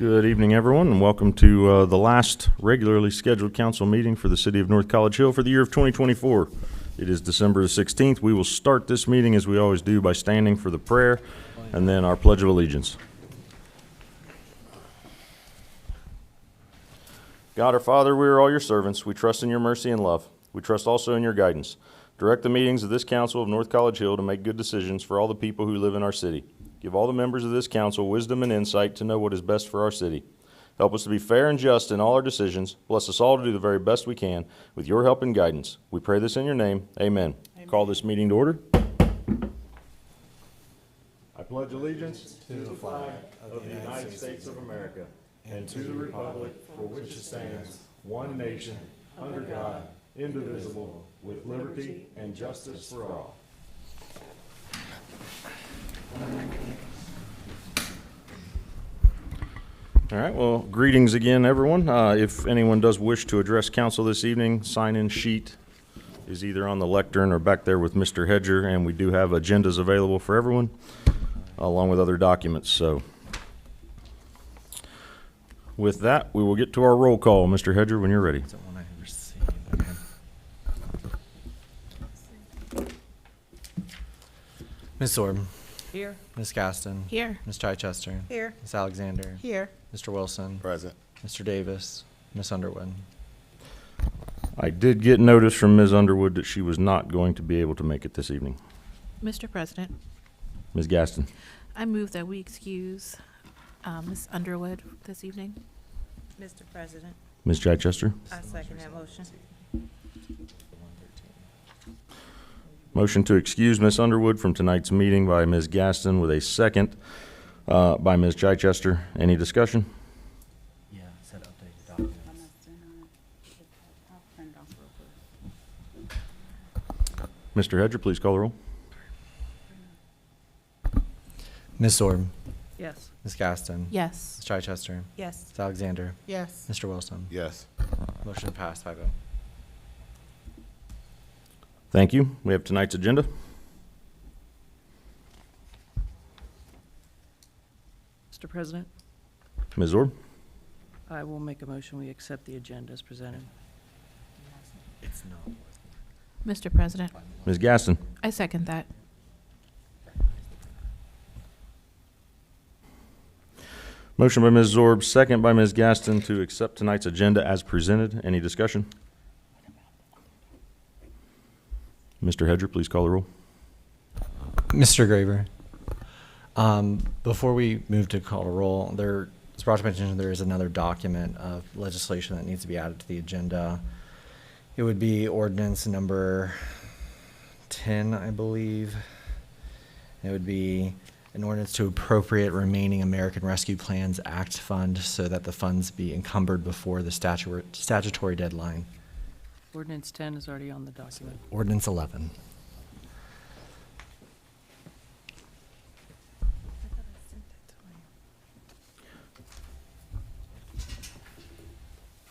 Good evening, everyone, and welcome to the last regularly scheduled council meeting for the City of North College Hill for the year of 2024. It is December the 16th. We will start this meeting, as we always do, by standing for the prayer and then our Pledge of Allegiance. God, our Father, we are all your servants. We trust in your mercy and love. We trust also in your guidance. Direct the meetings of this council of North College Hill to make good decisions for all the people who live in our city. Give all the members of this council wisdom and insight to know what is best for our city. Help us to be fair and just in all our decisions. Bless us all to do the very best we can with your help and guidance. We pray this in your name. Amen. Call this meeting to order. I pledge allegiance to the flag of the United States of America and to the republic for which it stands, one nation, under God, indivisible, with liberty and justice for all. All right, well, greetings again, everyone. If anyone does wish to address council this evening, sign-in sheet is either on the lectern or back there with Mr. Hedger, and we do have agendas available for everyone, along with other documents. So with that, we will get to our roll call. Mr. Hedger, when you're ready. That's the one I received. Okay. Ms. Sorb. Here. Ms. Gaston. Here. Ms. Chichester. Here. Ms. Alexander. Here. Mr. Wilson. Present. Mr. Davis. Ms. Underwood. I did get notice from Ms. Underwood that she was not going to be able to make it this evening. Mr. President, Ms. Gaston. I move that we excuse Ms. Underwood this evening. Mr. President, Ms. Chichester. I second that motion. Motion to excuse Ms. Underwood from tonight's meeting by Ms. Gaston with a second by Ms. Chichester. Any discussion? Yeah, said update documents. Mr. Hedger, please call the roll. Ms. Sorb. Yes. Ms. Gaston. Yes. Ms. Chichester. Yes. Ms. Alexander. Yes. Mr. Wilson. Yes. Motion passed 5-0. Thank you. We have tonight's agenda. Mr. President, Ms. Orb. I will make a motion we accept the agenda as presented. It's no. Mr. President, Ms. Gaston. I second that. Motion by Ms. Zorb, second by Ms. Gaston to accept tonight's agenda as presented. Any discussion? Mr. Hedger, please call the roll. Mr. Graver. Before we move to call a roll, it's brought to my attention there is another document of legislation that needs to be added to the agenda. It would be ordinance number 10, I believe. It would be an ordinance to appropriate remaining American Rescue Plans Act fund so that the funds be encumbered before the statutory deadline. Ordinance 10 is already on the document. Ordinance 11.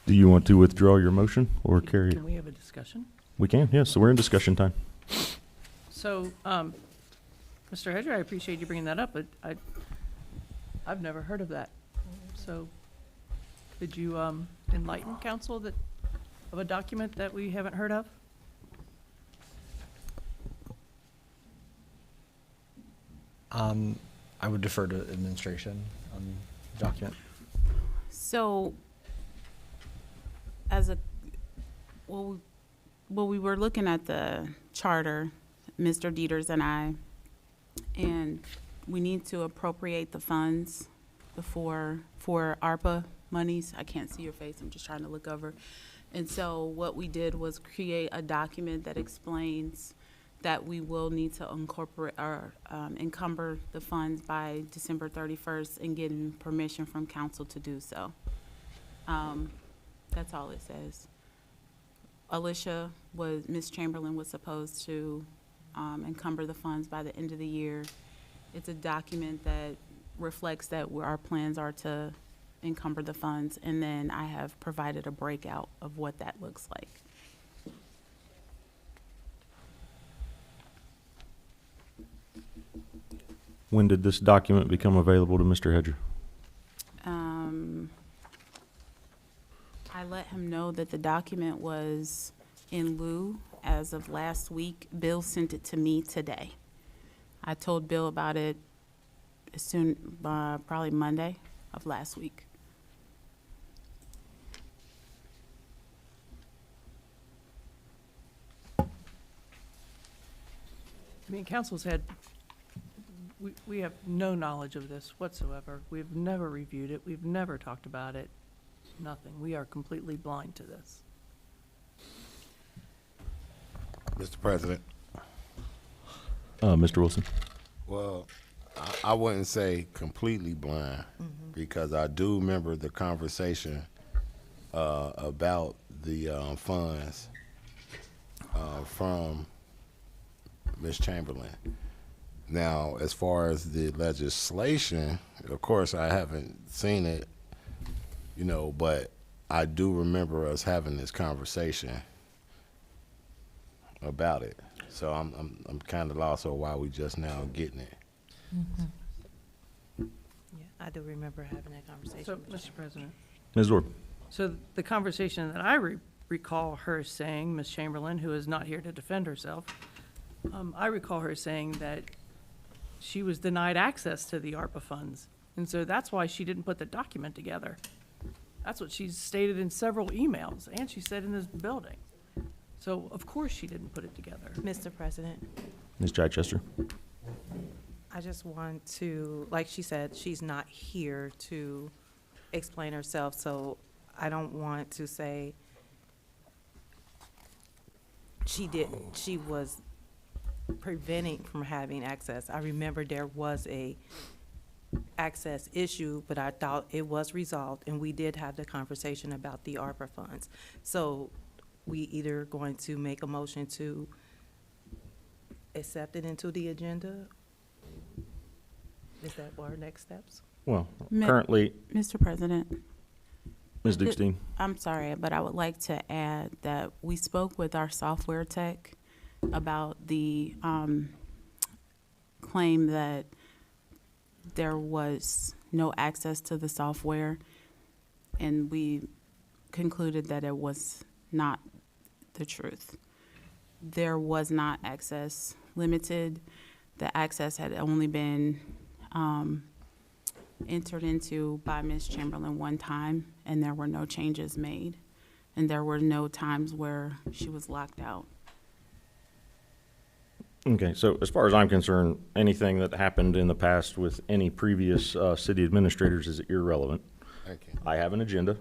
Do you want to withdraw your motion or carry it? Can we have a discussion? We can, yes. So we're in discussion time. So, Mr. Hedger, I appreciate you bringing that up, but I've never heard of that. So could you enlighten council of a document that we haven't heard of? I would defer to administration on the document. So, well, we were looking at the charter, Mr. Dieters and I, and we need to appropriate the funds for ARPA monies. I can't see your face. I'm just trying to look over. And so what we did was create a document that explains that we will need to incorporate or encumber the funds by December 31st and getting permission from council to do so. That's all it says. Ms. Chamberlain was supposed to encumber the funds by the end of the year. It's a document that reflects that our plans are to encumber the funds, and then I have provided a breakout of what that looks like. When did this document become available to Mr. Hedger? know that the document was in lieu as of last week. Bill sent it to me today. I told Bill about it as soon, probably Monday of last week. I mean, council's had, we have no knowledge of this whatsoever. We've never reviewed it. We've never talked about it. Nothing. We are completely blind to this. Mr. President, Mr. Wilson? well, I wouldn't say completely blind because I do remember the conversation about the funds from Ms. Chamberlain. Now, as far as the legislation, of course, I haven't seen it, you know, but I do remember us having this conversation about it. So I'm kind of lost on why we just now getting it. Yeah, I do remember having that conversation. So, with you. Mr. President, Ms. Zorb? so the conversation that I recall her saying, Ms. Chamberlain, who is not here to defend herself, I recall her saying that she was denied access to the ARPA funds. And so that's why she didn't put the document together. That's what she's stated in several emails, and she said in this building. So of course she didn't put it together. Mr. President, Ms. Chichester? I just want to, like she said, she's not here to explain herself, so I don't want to say she was preventing from having access. I remember there was a access issue, but I thought it was resolved, and we did have the conversation about the ARPA funds. So we either going to make a motion to accept it into the agenda? Is that our next steps? Well, Ma- currently, Mr. President, Ms. Dukestein? I'm sorry, but I would like to add that we spoke with our software tech about the claim that there was no access to the software, and we concluded that it was not the truth. There was not access limited. The access had only been entered into by Ms. Chamberlain one time, and there were no changes made, and there were no times where she was locked out. Okay, so as far as I'm concerned, anything that happened in the past with any previous city administrators is irrelevant. Thank you. I have an agenda.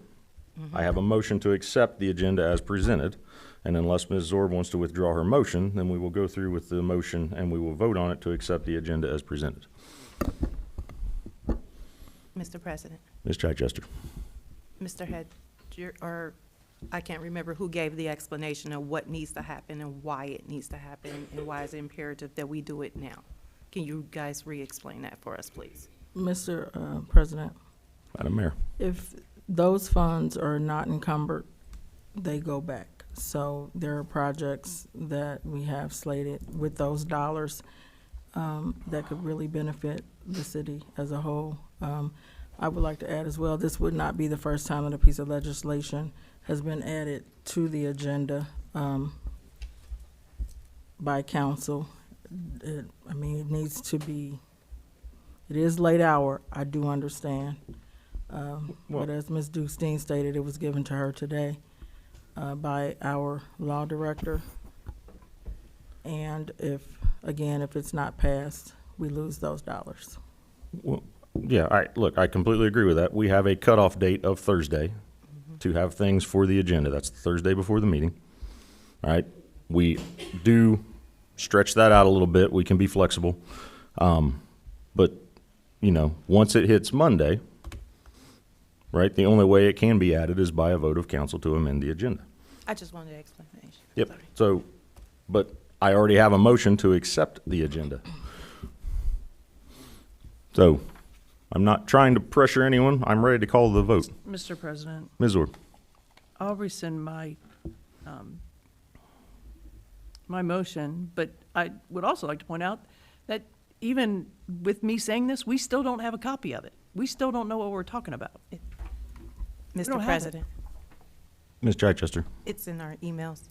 I have a motion to accept the agenda as presented, and unless Ms. Zorb wants to withdraw her motion, then we will go through with the motion and we will vote on it to accept the agenda as presented. Mr. President, Ms. Chichester? Mr. Head, or I can't remember who gave the explanation of what needs to happen and why it needs to happen and why it's imperative that we do it now. Can you guys re-explain that for us, please? Mr. President, Madam Mayor? if those funds are not encumbered, they go back. So there are projects that we have slated with those dollars that could really benefit the city as a whole. I would like to add as well, this would not be the first time that a piece of legislation has been added to the agenda by council. It needs to be, it is late hour, I do understand. But as Ms. Dukestein stated, it was given to her today by our law director. And if it's not passed, we lose those dollars. Well, yeah, I completely agree with that. We have a cutoff date of Thursday to have things for the agenda. That's the Thursday before the meeting. All right, we do stretch that out a little bit. We can be flexible. But, once it hits Monday, right, the only way it can be added is by a vote of council to amend the agenda. I just wanted an explanation. Yep, Sorry. so, but I already have a motion to accept the agenda. So, I'm not trying to pressure anyone. I'm ready to call the vote. Mr. President, Ms. Zorb? I'll rescind my, my motion, but I would also like to point out that even with me saying this, we still don't have a copy of it. We still don't know what we're talking about. don't Mr. have it. President, Ms. Chichester? It's in our emails.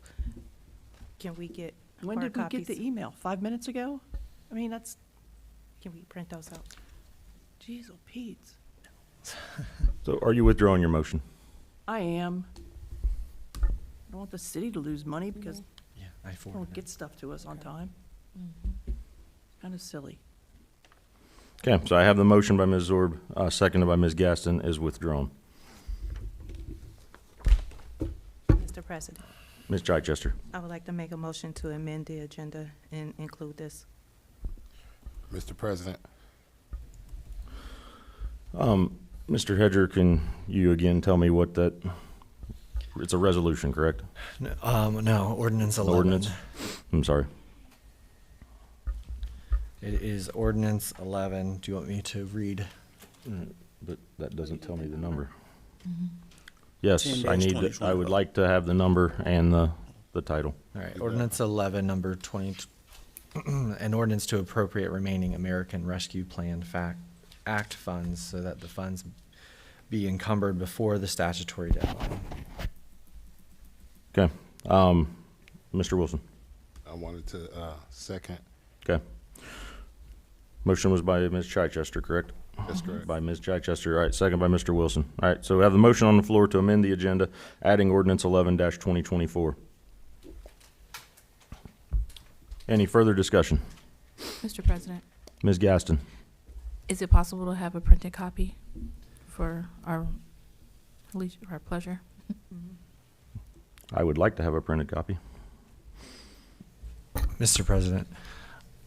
Can we get When hard did we get copies? the email? 5 minutes ago? I mean, that's, Can we print those out? geez, oh, Pete. So are you withdrawing your motion? I am. I don't want the city to lose money because Yeah, I they forwarded don't get stuff to us on time. Kind of silly. Okay, so I have the motion by Ms. Zorb, seconded by Ms. Gaston, is withdrawn. Mr. President, Ms. Chichester? I would like to make a motion to amend the agenda and include this. Mr. President, Mr. Hedger, can you again tell me what that, it's a resolution, correct? No, ordinance 11. Ordinance? I'm sorry. It is ordinance 11. Do you want me to read? But that doesn't tell me the number. Yes, I need, I would like to have the number and the title. All right, ordinance 11, number 20, an ordinance to appropriate remaining American Rescue Plan Act funds so that the funds be encumbered before the statutory deadline. Okay, Mr. Wilson? I wanted to second. Okay. Motion was by Ms. Chichester, correct? That's correct. By Ms. Chichester, all right, second by Mr. Wilson. All right, so we have the motion on the floor to amend the agenda, adding ordinance 11-2024. Any further discussion? Mr. President, Ms. Gaston? is it possible to have a printed copy for our leisure, our pleasure? I would like to have a printed copy. Mr. President,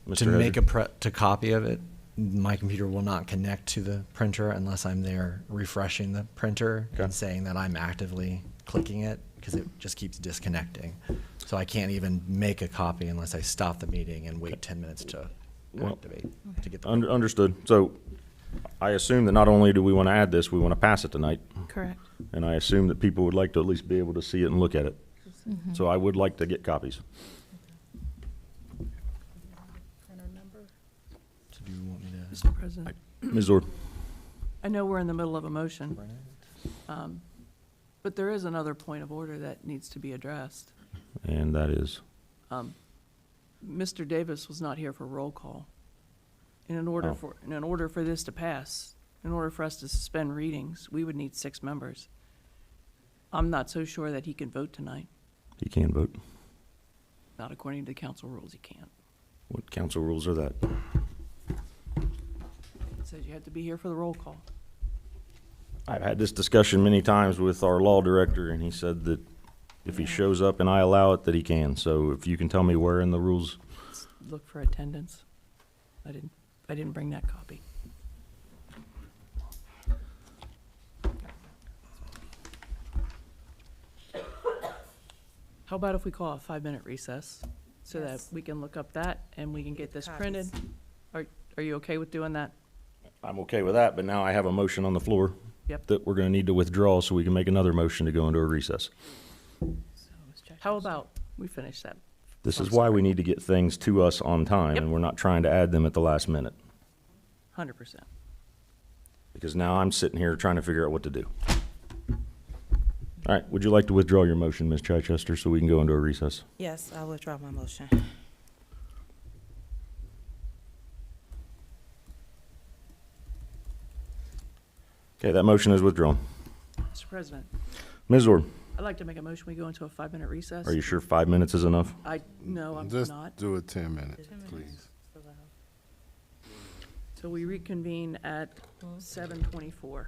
to Mr. make Hedger? to copy of it, my computer will not connect to the printer unless I'm there refreshing the printer Okay. and saying that I'm actively clicking it because it just keeps disconnecting. So I can't even make a copy unless I stop the meeting and wait 10 minutes to Well, activate to get the. Understood. So I assume that not only do we want to add this, we want to pass it tonight. Correct. And I assume that people would like to at least be able to see it and look at it. So I would like to get copies. So do you want me to? Mr. President, Ms. Zorb? I know we're in the middle of a motion, but there is another point of order that needs to be addressed. And that is? Mr. Davis was not here for roll call. And in order for this to pass, in order for us to suspend readings, we would need 6 members. I'm not so sure that he can vote tonight. He can vote. Not according to the council rules, he can't. What council rules are that? It says you have to be here for the roll call. I've had this discussion many times with our law director, and he said that if he shows up and I allow it, that he can. So if you can tell me where in the rules, Let's look for attendance. I didn't bring that copy. How about if we call a 5-minute recess so that Yes. we can look up that and we can get this copies. printed? Are you okay with doing that? I'm okay with that, but now I have a motion on the floor Yep. that we're going to need to withdraw so we can make another motion to go into a recess. How about we finish that? This is I'm why sorry. we need to get things to us on time, Yep. and we're not trying to add them at the last minute. 100%. Because now I'm sitting here trying to figure out what to do. All right, would you like to withdraw your motion, Ms. Chichester, so we can go into a recess? Yes, I withdraw my motion. Okay, that motion is withdrawn. Mr. President, Ms. Zorb, I'd like to make a motion, we go into a 5-minute recess. are you sure 5 minutes is enough? No, I'm Just not. do it 10 minutes, please. So we reconvene at 7:24.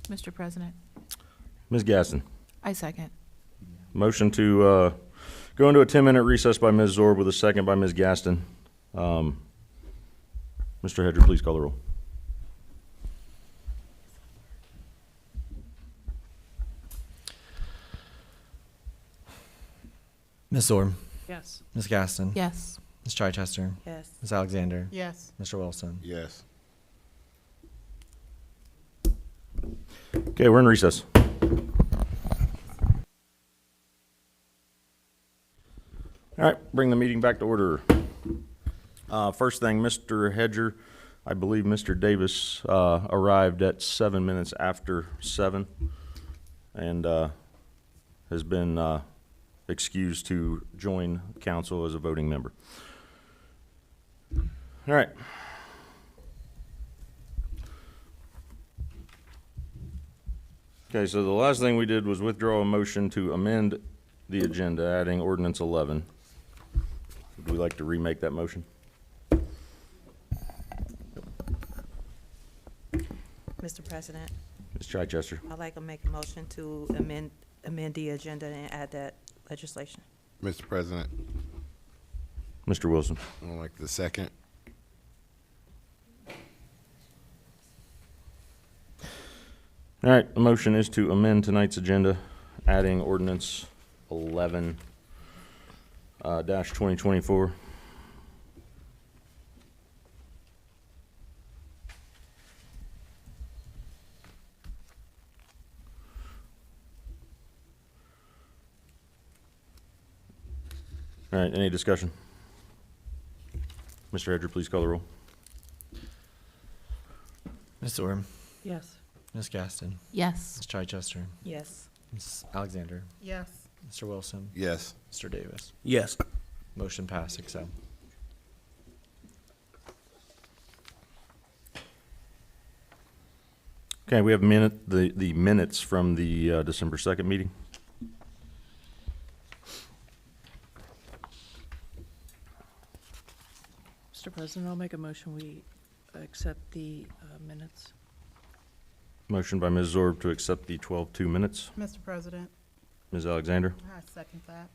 Mr. President, Ms. Gaston, I second. motion to go into a 10-minute recess by Ms. Zorb with a second by Ms. Gaston. Mr. Hedger, please call the roll. Ms. Zorb, Yes. Ms. Gaston, Yes. Ms. Chichester, Yes. Ms. Alexander, Yes. Mr. Wilson. Yes. Okay, we're in recess. All right, bring the meeting back to order. First thing, Mr. Hedger, I believe Mr. Davis arrived at 7 minutes after 7. and has been excused to join council as a voting member. All right. Okay, so the last thing we did was withdraw a motion to amend the agenda, adding ordinance 11. Would we like to remake that motion? Mr. President, Ms. Chichester? I'd like to make a motion to amend the agenda and add that legislation. Mr. President, Mr. Wilson? I'd like the second. All right, the motion is to amend tonight's agenda, adding ordinance 11 dash 2024. All right, any discussion? Mr. Hedger, please call the roll. Ms. Orm, Yes. Ms. Gaston, Yes. Ms. Chichester, Yes. Ms. Alexander, Yes. Mr. Wilson, Yes. Mr. Davis. Yes. Motion passed, 6-0. Okay, we have the minutes from the December 2nd meeting. Mr. President, I'll make a motion, we accept the minutes. Motion by Ms. Zorb to accept the 12-2 minutes. Mr. President, Ms. Alexander? I second that.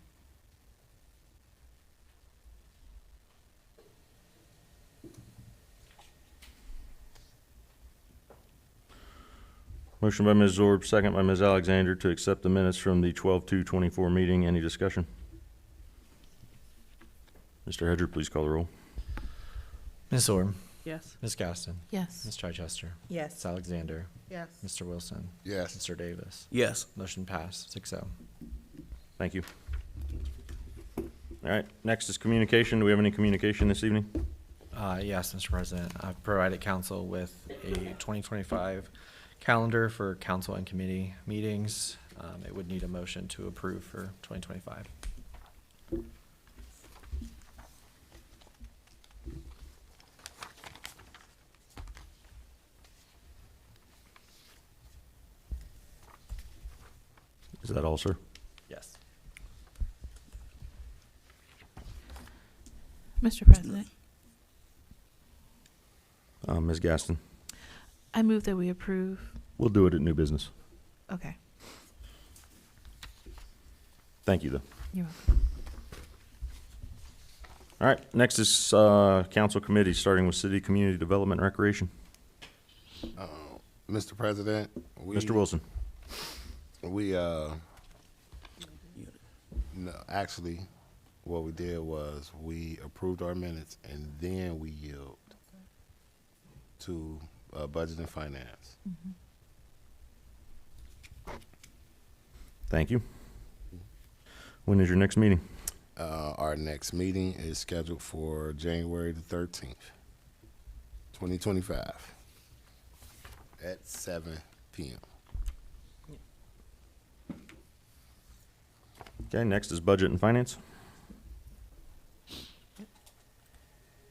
Motion by Ms. Zorb, second by Ms. Alexander to accept the minutes from the 12-2-24 meeting. Any discussion? Mr. Hedger, please call the roll. Ms. Orm, Yes. Ms. Gaston, Yes. Ms. Chichester, Yes. Ms. Alexander, Yes. Mr. Wilson, Yes. Mr. Davis. Yes. Motion passed, 6-0. Thank you. All right, next is communication. Do we have any communication this evening? Yes, Mr. President. I've provided council with a 2025 calendar for council and committee meetings. It would need a motion to approve for 2025. Is that all, sir? Yes. Mr. President, Ms. Gaston? I move that we approve. We'll do it at new business. Okay. Thank you, though. You're welcome. All right, next is council committee, starting with city, community development, and recreation. Mr. President, Mr. Wilson? We no, actually, what we did was we approved our minutes and then we yield to budget and finance. Thank you. When is your next meeting? Our next meeting is scheduled for January the 13th, 2025 at 7 p.m. Okay, next is budget and finance.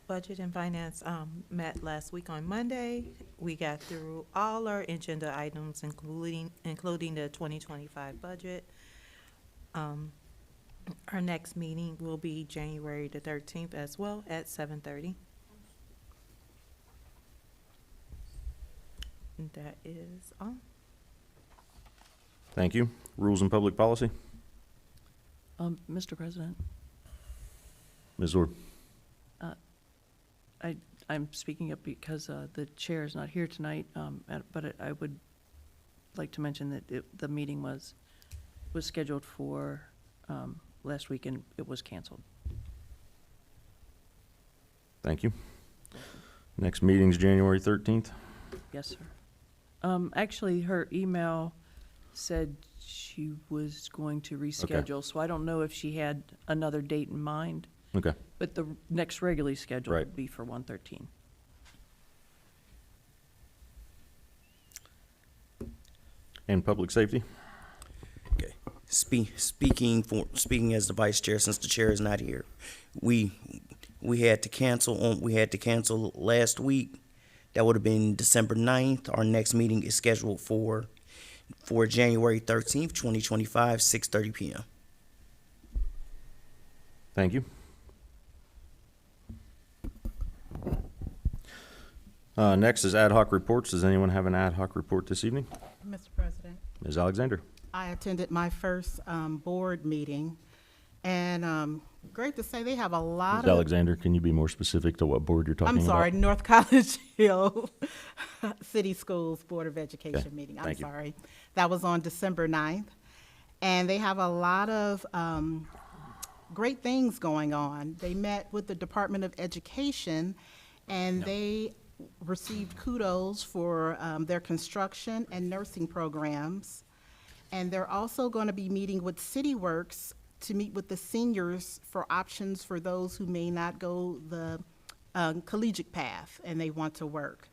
Budget and Finance met last week on Monday. We got through all our agenda items, including the 2025 budget. Our next meeting will be January the 13th as well at 7:30. And that is all. Thank you. Rules and public policy. Mr. President, Ms. Zorb? I'm speaking up because the chair is not here tonight, but I would like to mention that the meeting was scheduled for last week and it was canceled. Thank you. Next meeting's January 13th. Yes, sir. Actually, her email said she was going to reschedule, so I don't know if she had another date in mind, Okay. but the next regularly scheduled Right. would be for 1/13. And public safety? speaking as the vice chair, since the chair is not here. We had to cancel last week. That would have been December 9th. Our next meeting is scheduled for January 13th, 2025, 6:30 p.m. Thank you. Next is ad hoc reports. Does anyone have an ad hoc report this evening? Mr. President, Ms. Alexander? I attended my first board meeting, and great to say they have a lot Ms. of. Alexander, can you be more specific to what board you're talking about? I'm sorry, North College Hill City Schools Board of Education Okay, meeting. I'm thank you. sorry. That was on December 9th. And they have a lot of great things going on. They met with the Department of Education, and they received kudos for their construction and nursing programs. And they're also going to be meeting with CityWorks to meet with the seniors for options for those who may not go the collegiate path and they want to work.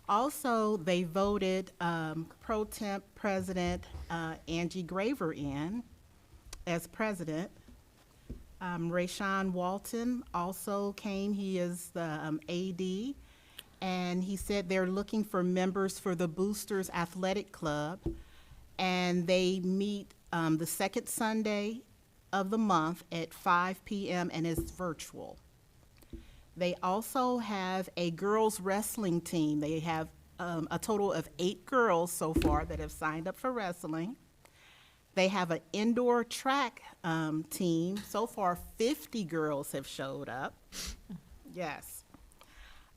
Also, they voted pro temp President Angie Graver in as president. Rayshawn Walton also came. He is the AD, and he said they're looking for members for the Boosters Athletic Club, and they meet the second Sunday of the month at 5 p.m. and it's virtual. They also have a girls wrestling team. They have a total of 8 girls so far that have signed up for wrestling. They have an indoor track team. So far, 50 girls have showed up. Yes.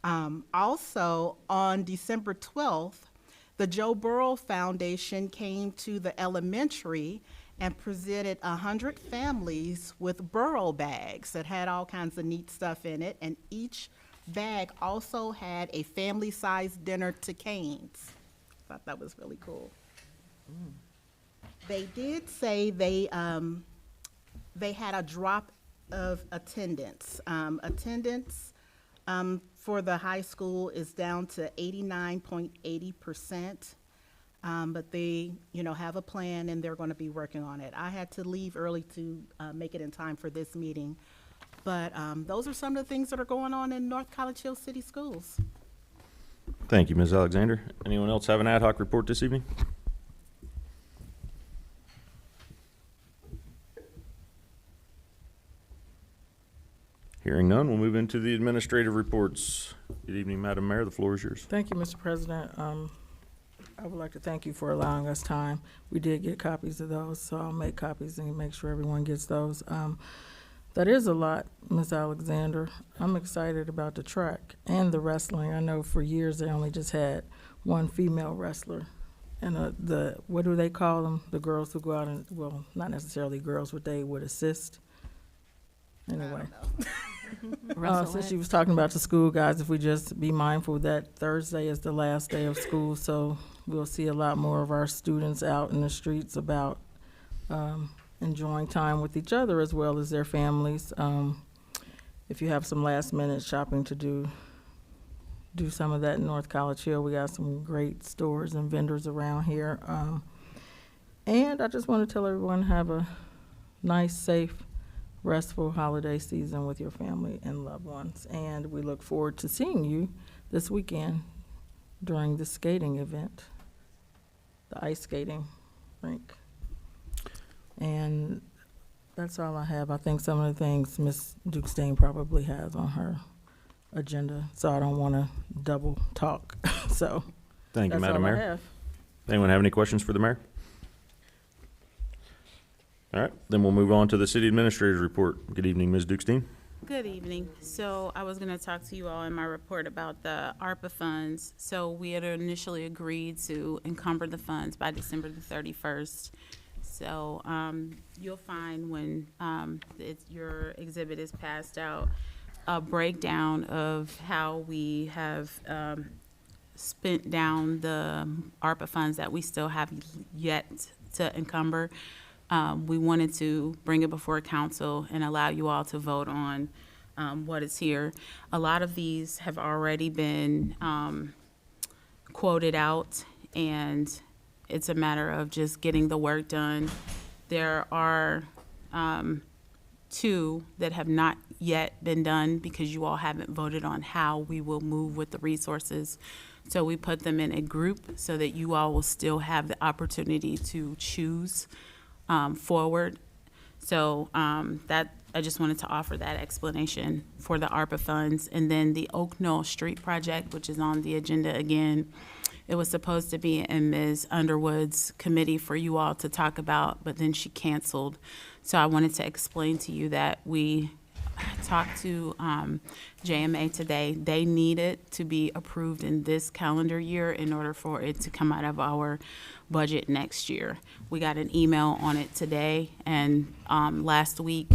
Also, on December 12th, the Joe Burrow Foundation came to the elementary and presented 100 families with Burrow bags that had all kinds of neat stuff in it, and each bag also had a family-sized dinner to Cane's. Thought that was really cool. They did say they had a drop of attendance. Attendance for the high school is down to 89.80%. But they, have a plan and they're going to be working on it. I had to leave early to make it in time for this meeting. But those are some of the things that are going on in North College Hill City Schools. Thank you, Ms. Alexander. Anyone else have an ad hoc report this evening? Hearing none, we'll move into the administrative reports. Good evening, Madam Mayor. The floor is yours. Thank you, Mr. President. I would like to thank you for allowing us time. We did get copies of those, so I'll make copies and make sure everyone gets those. That is a lot, Ms. Alexander. I'm excited about the track and the wrestling. I know for years they only just had one female wrestler. And what do they call them? The girls who go out and, well, not necessarily girls, but they would assist. Anyway. Since she was talking about the school, guys, if we just be mindful that Thursday is the last day of school, so we'll see a lot more of our students out in the streets about enjoying time with each other as well as their families. If you have some last-minute shopping to do some of that in North College Hill. We got some great stores and vendors around here. And I just want to tell everyone, have a nice, safe, restful holiday season with your family and loved ones. And we look forward to seeing you this weekend during the skating event, the ice skating rink. And that's all I have. I think some of the things Ms. Dukestein probably has on her agenda, so I don't want to double talk. So Thank you, that's Madam all I Mayor. have. Anyone have any questions for the mayor? All right, then we'll move on to the city administrator's report. Good evening, Ms. Dukestein. Good evening. So I was going to talk to you all in my report about the ARPA funds. So we had initially agreed to encumber the funds by December the 31st. So you'll find when your exhibit is passed out, a breakdown of how we have spent down the ARPA funds that we still have yet to encumber. We wanted to bring it before council and allow you all to vote on what is here. A lot of these have already been quoted out, and it's a matter of just getting the work done. There are 2 that have not yet been done because you all haven't voted on how we will move with the resources. So we put them in a group so that you all will still have the opportunity to choose forward. So that I just wanted to offer that explanation for the ARPA funds. And then the Oak Knoll Street project, which is on the agenda again, it was supposed to be in Ms. Underwood's committee for you all to talk about, but then she canceled. So I wanted to explain to you that we talked to JMA today. They need it to be approved in this calendar year in order for it to come out of our budget next year. We got an email on it today, and last week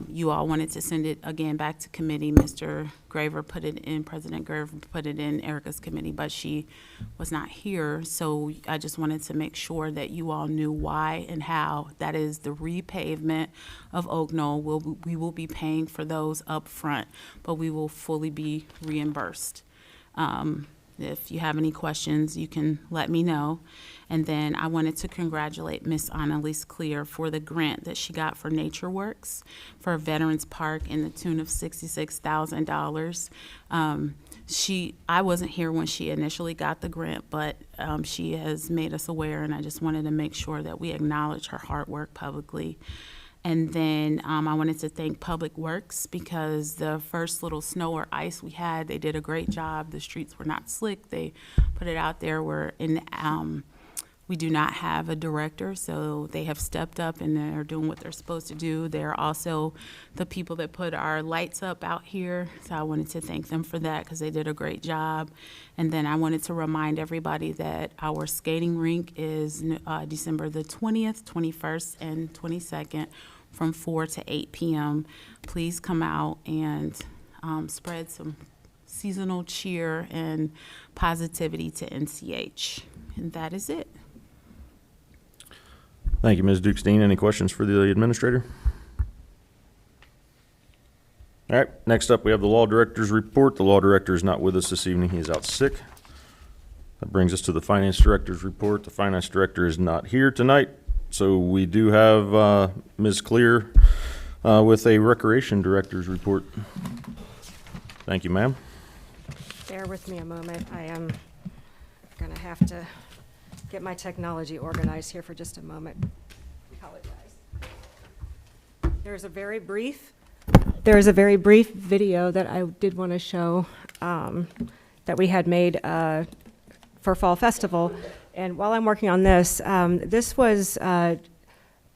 you all wanted to send it again back to committee. Mr. Graver put it in, President Graver put it in Erica's committee, but she was not here. So I just wanted to make sure that you all knew why and how. That is the repavement of Oak Knoll. We will be paying for those up front, but we will fully be reimbursed. If you have any questions, you can let me know. And then I wanted to congratulate Miss Annalise Clear for the grant that she got for Nature Works for Veterans Park in the tune of $66,000. I wasn't here when she initially got the grant, but she has made us aware, and I just wanted to make sure that we acknowledge her hard work publicly. And then I wanted to thank Public Works because the first little snow or ice we had, they did a great job. The streets were not slick. They put it out there. We do not have a director, so they have stepped up and they're doing what they're supposed to do. They're also the people that put our lights up out here, so I wanted to thank them for that because they did a great job. And then I wanted to remind everybody that our skating rink is December the 20th, 21st, and 22nd from 4 to 8 p.m. Please come out and spread some seasonal cheer and positivity to NCH. And that is it. Thank you, Ms. Dukestein. Any questions for the administrator? All right, next up, we have the Law Director's report. The Law Director is not with us this evening. He is out sick. That brings us to the Finance Director's report. The Finance Director is not here tonight, so we do have Ms. Clear with a Recreation Director's report. Thank you, ma'am. Bear with me a moment. I am going to have to get my technology organized here for just a moment. Apologize. There is a very brief video that I did want to show that we had made for Fall Festival. And while I'm working on this, this was a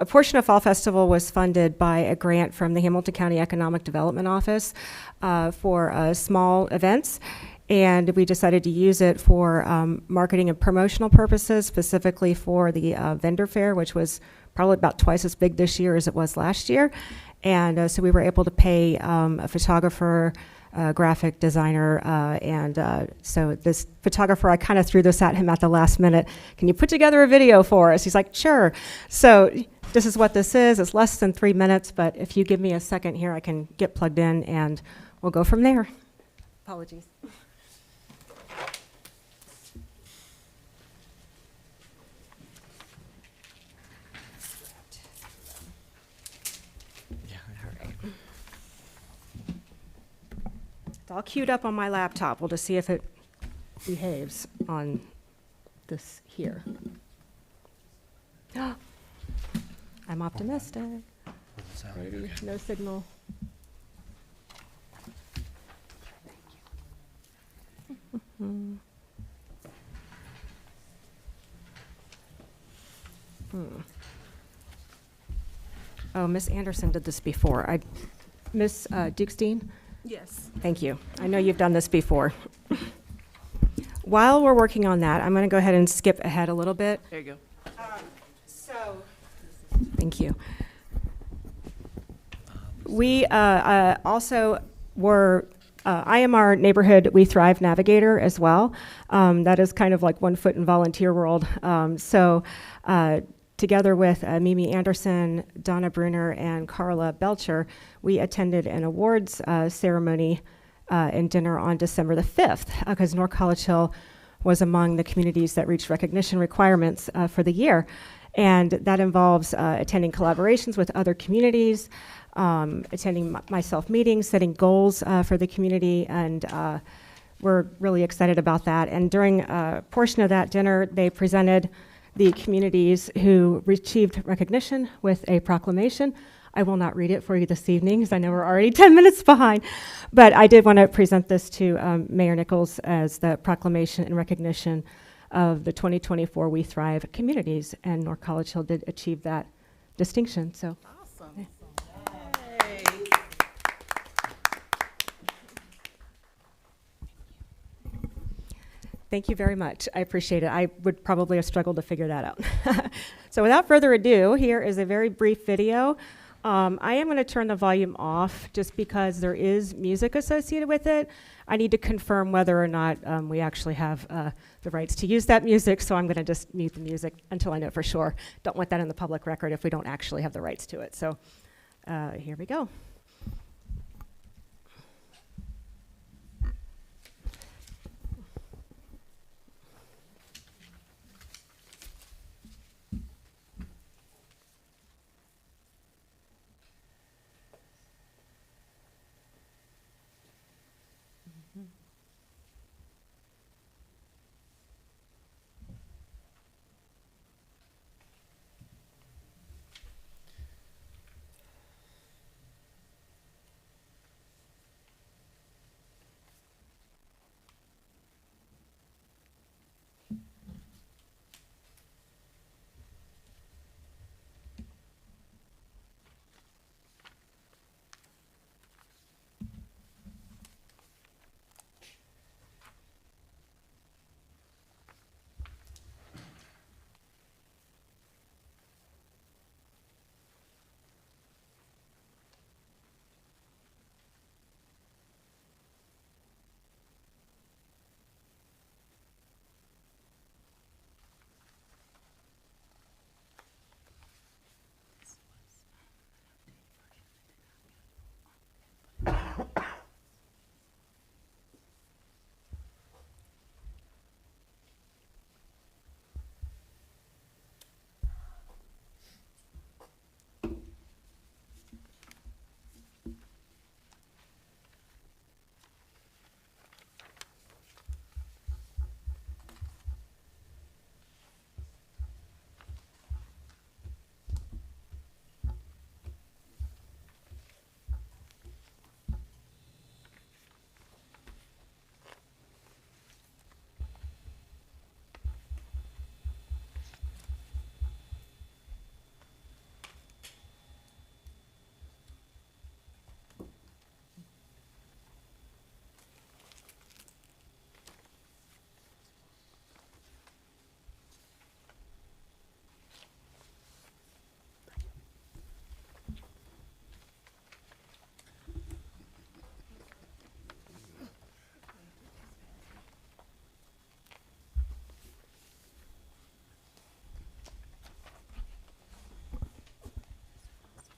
portion of Fall Festival was funded by a grant from the Hamilton County Economic Development Office for small events. And we decided to use it for marketing and promotional purposes, specifically for the vendor fair, which was probably about twice as big this year as it was last year. And so we were able to pay a photographer, a graphic designer, and so this photographer, I kind of threw this at him at the last minute. Can you put together a video for us? He's like, sure. So this is what this is. It's less than 3 minutes, but if you give me a second here, I can get plugged in and we'll go from there. Apologies. It's all queued up on my laptop. We'll just see if it behaves on this here. I'm optimistic. Maybe no signal. Oh, Miss Anderson did this before. Miss Dukestein? Yes. Thank you. I know you've done this before. While we're working on that, I'm going to go ahead and skip ahead a little bit. There you go. Thank you. We also were, I am our neighborhood We Thrive navigator as well. That is kind of like 1 foot in volunteer world. Together with Mimi Anderson, Donna Bruner, and Carla Belcher, we attended an awards ceremony and dinner on December the 5th, because North College Hill was among the communities that reached recognition requirements for the year. And that involves attending collaborations with other communities, attending myself meetings, setting goals for the community, and we're really excited about that. And during a portion of that dinner, they presented the communities who received recognition with a proclamation. I will not read it for you this evening, because I know we're already 10 minutes behind, but I did want to present this to Mayor Nichols as the proclamation in recognition of the 2024 We Thrive communities, and North College Hill did achieve that distinction. So, Awesome. yeah. Thank you very much. I appreciate it. I would probably have struggled to figure that out. So without further ado, here is a very brief video. I am going to turn the volume off just because there is music associated with it. I need to confirm whether or not we actually have the rights to use that music, so I'm going to just mute the music until I know for sure. Don't want that in the public record if we don't actually have the rights to it. So here we go.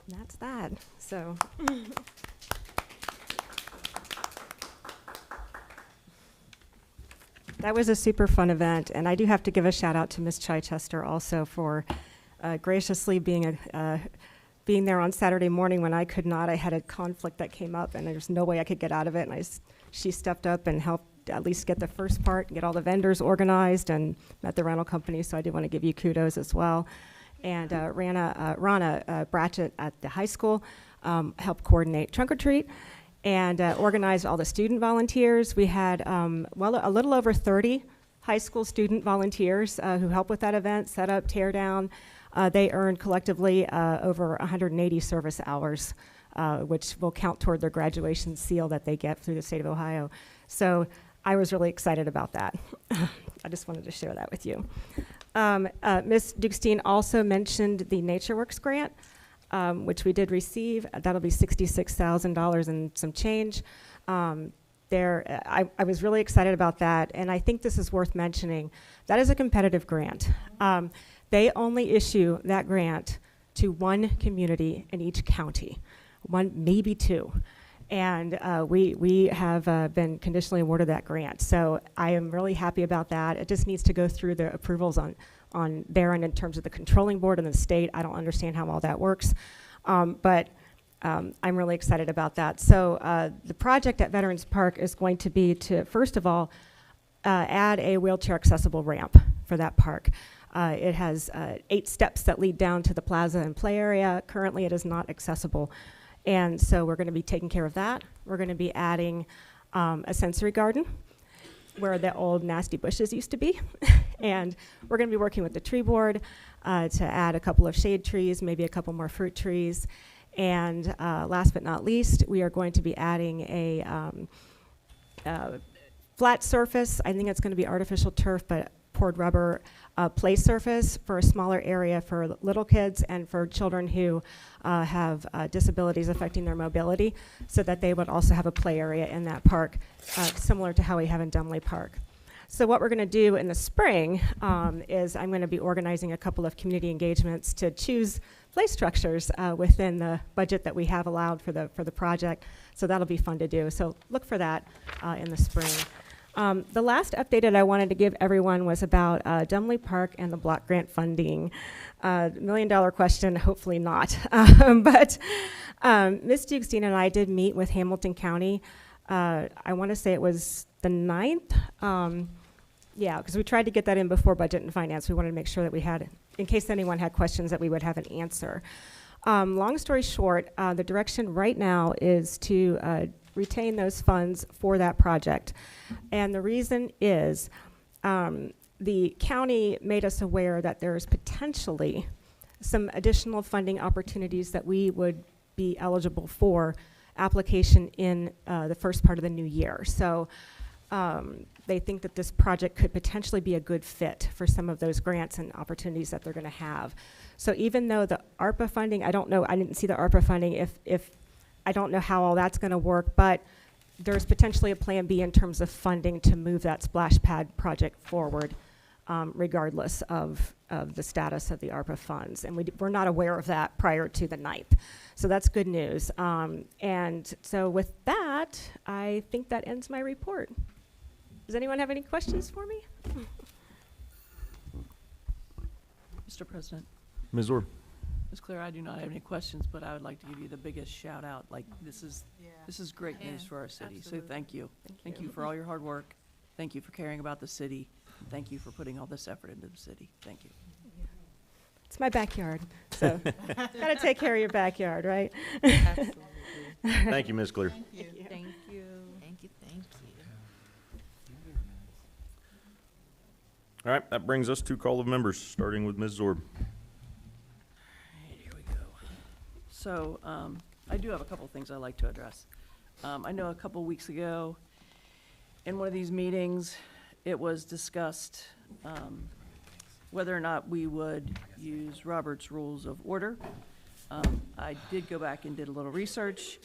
That's that. So. That was a super fun event, and I do have to give a shout out to Ms. Chichester also for graciously being there on Saturday morning when I could not. I had a conflict that came up, and there's no way I could get out of it, and she stepped up and helped at least get the first part, get all the vendors organized, and met the rental company, so I do want to give you kudos as well. And Rana Bratchett at the high school helped coordinate Trunk or Treat and organized all the student volunteers. We had a little over 30 high school student volunteers who helped with that event, set up, tear down. They earned collectively over 180 service hours, which will count toward their graduation seal that they get through the state of Ohio. So I was really excited about that. I just wanted to share that with you. Ms. Dukestein also mentioned the NatureWorks grant, which we did receive. That'll be $66,000 and some change. I was really excited about that, and I think this is worth mentioning. That is a competitive grant. They only issue that grant to one community in each county, one, maybe two. And we have been conditionally awarded that grant. So I am really happy about that. It just needs to go through the approvals on their end in terms of the controlling board and the state. I don't understand how all that works. But I'm really excited about that. So the project at Veterans Park is going to be to, first of all, add a wheelchair accessible ramp for that park. It has 8 steps that lead down to the plaza and play area. Currently, it is not accessible. And so we're going to be taking care of that. We're going to be adding a sensory garden where the old nasty bushes used to be. And we're going to be working with the tree board to add a couple of shade trees, maybe a couple more fruit trees. And last but not least, we are going to be adding a flat surface. I think it's going to be artificial turf, but poured rubber play surface for a smaller area for little kids and for children who have disabilities affecting their mobility, so that they would also have a play area in that park, similar to how we have in Dunley Park. So what we're going to do in the spring is I'm going to be organizing a couple of community engagements to choose play structures within the budget that we have allowed for the project. So that'll be fun to do. So look for that in the spring. The last update that I wanted to give everyone was about Dunley Park and the block grant funding. $1 million question, hopefully not. But Ms. Dukestein and I did meet with Hamilton County. I want to say it was the 9th. Yeah, because we tried to get that in before Budget and Finance. We wanted to make sure that we had, in case anyone had questions, that we would have an answer. Long story short, the direction right now is to retain those funds for that project. And the reason is the county made us aware that there's potentially some additional funding opportunities that we would be eligible for application in the first part of the new year. So they think that this project could potentially be a good fit for some of those grants and opportunities that they're going to have. So even though the ARPA funding, I don't know, I didn't see the ARPA funding, if I don't know how all that's going to work, but there's potentially a plan B in terms of funding to move that splash pad project forward, regardless of the status of the ARPA funds. And we're not aware of that prior to the 9th. So that's good news. And so with that, I think that ends my report. Does anyone have any questions for me? Mr. President, Ms. Orb? Ms. Claire, I do not have any questions, but I would like to give you the biggest shout out. Like, this is great news for our city. So thank you. Thank you for all your hard work. Thank you for caring about the city. Thank you for putting all this effort into the city. Thank you. It's my backyard, so gotta take care of your backyard, right? Absolutely. Thank you, Ms. Clear. Thank you. Thank you. Thank you. All right, that brings us to call of members, starting with Ms. Zorb. Here we go. So, I do have a couple of things I'd like to address. I know a couple weeks ago, in one of these meetings, it was discussed whether or not we would use Robert's Rules of Order. I did go back and did a little research.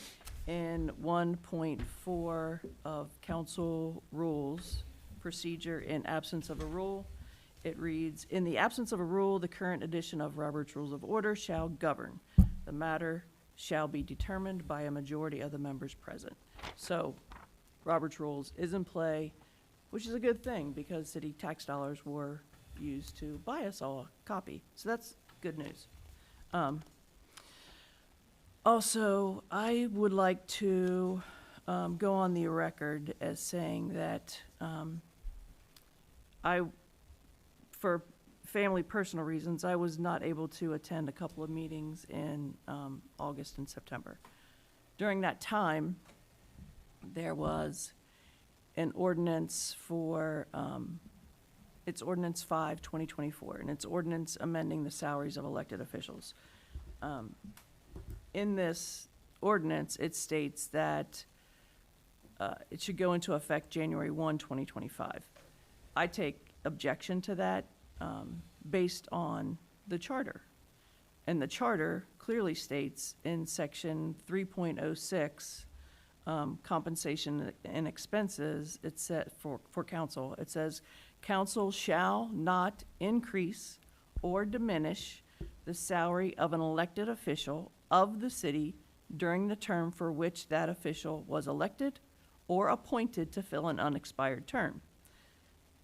In 1.4 of Council Rules Procedure, in absence of a rule, it reads, "In the absence of a rule, the current edition of Robert's Rules of Order shall govern. The matter shall be determined by a majority of the members present." So, Robert's Rules is in play, which is a good thing because city tax dollars were used to buy us all a copy. So that's good news. Also, I would like to go on the record as saying that for family personal reasons, I was not able to attend a couple of meetings in August and September. During that time, there was an ordinance for, it's Ordinance 5, 2024, and it's ordinance amending the salaries of elected officials. In this ordinance, it states that it should go into effect January 1, 2025. I take objection to that based on the charter. And the charter clearly states in section 3.06, compensation and expenses, it said for council, it says, "Council shall not increase or diminish the salary of an elected official of the city during the term for which that official was elected or appointed to fill an unexpired term.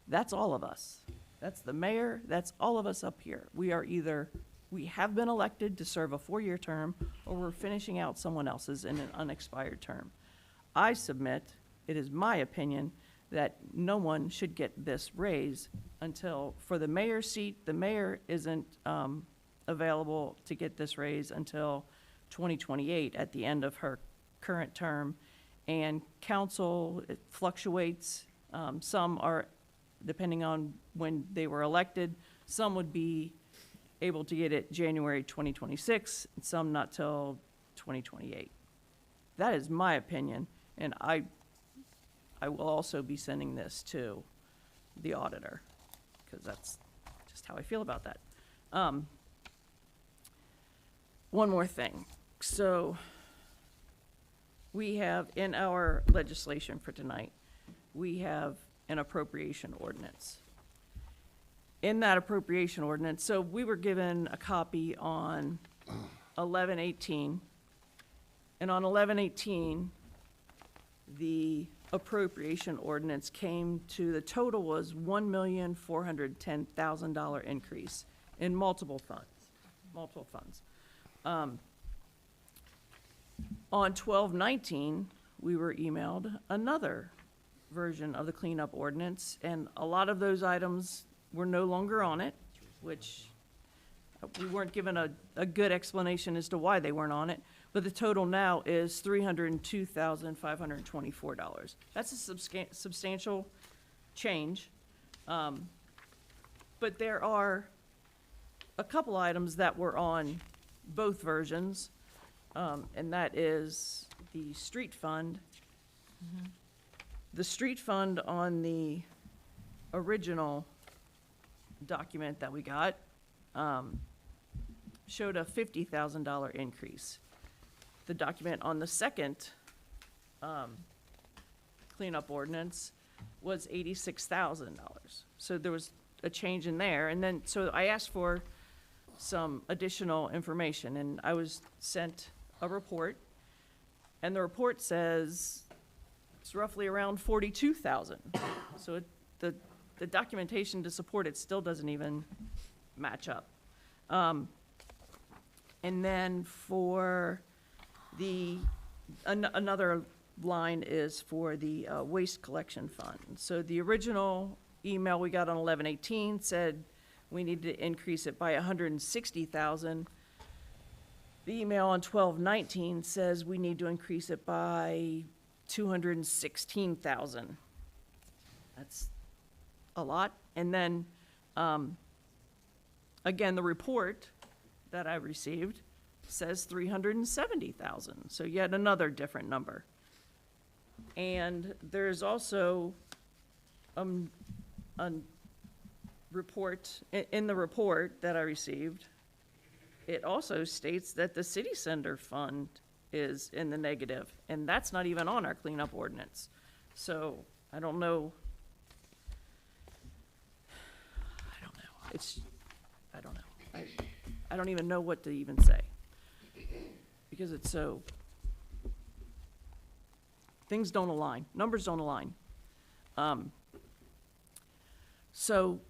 That's all of us. That's the mayor, that's all of us up here. We have been elected to serve a 4-year term, or we're finishing out someone else's in an unexpired term. I submit, it is my opinion, that no one should get this raise until, for the mayor's seat, the mayor isn't available to get this raise until 2028 at the end of her current term. And council, it fluctuates. Some are, depending on when they were elected, some would be able to get it January 2026, and some not till 2028. That is my opinion, and I will also be sending this to the auditor, because that's just how I feel about that. One more thing. So we have in our legislation for tonight, we have an appropriation ordinance. In that appropriation ordinance, so we were given a copy on 11/18, and on 11/18, the appropriation ordinance came to, the total was $1,410,000 increase in multiple funds. On 12/19, we were emailed another version of the cleanup ordinance, and a lot of those items were no longer on it, which we weren't given a good explanation as to why they weren't on it, but the total now is $302,524. That's a substantial change. But there are a couple items that were on both versions, and that is the street fund. The street fund on the original document that we got showed a $50,000 increase. The document on the second cleanup ordinance was $86,000. So there was a change in there. And then, so I asked for some additional information, and I was sent a report, and the report says it's roughly around 42,000. So the documentation to support it still doesn't even match up. And then for another line is for the waste collection fund. So the original email we got on 11/18 said we needed to increase it by 160,000. The email on 12/19 says we need to increase it by 216,000. That's a lot. And then, again, the report that I received says 370,000. So yet another different number. And there's also a report, in the report that I received, it also states that the city center fund is in the negative, and that's not even on our cleanup ordinance. So I don't know. I don't know. I don't even know what to even say, because it's so, things don't align, numbers don't align. So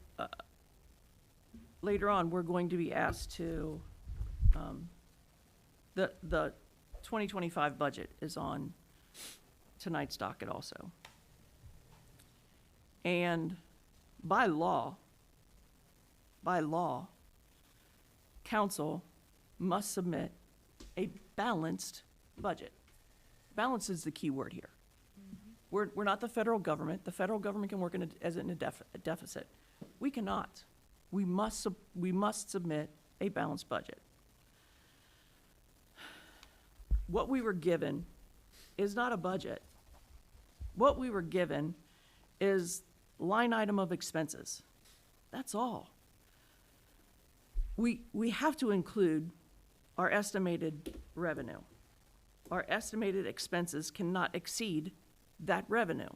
later on, we're going to be asked to, the 2025 budget is on tonight's docket also. And by law, council must submit a balanced budget. Balance is the key word here. We're not the federal government. The federal government can work in a deficit. We cannot. We must submit a balanced budget. What we were given is not a budget. What we were given is line item of expenses. That's all. We have to include our estimated revenue. Our estimated expenses cannot exceed that revenue.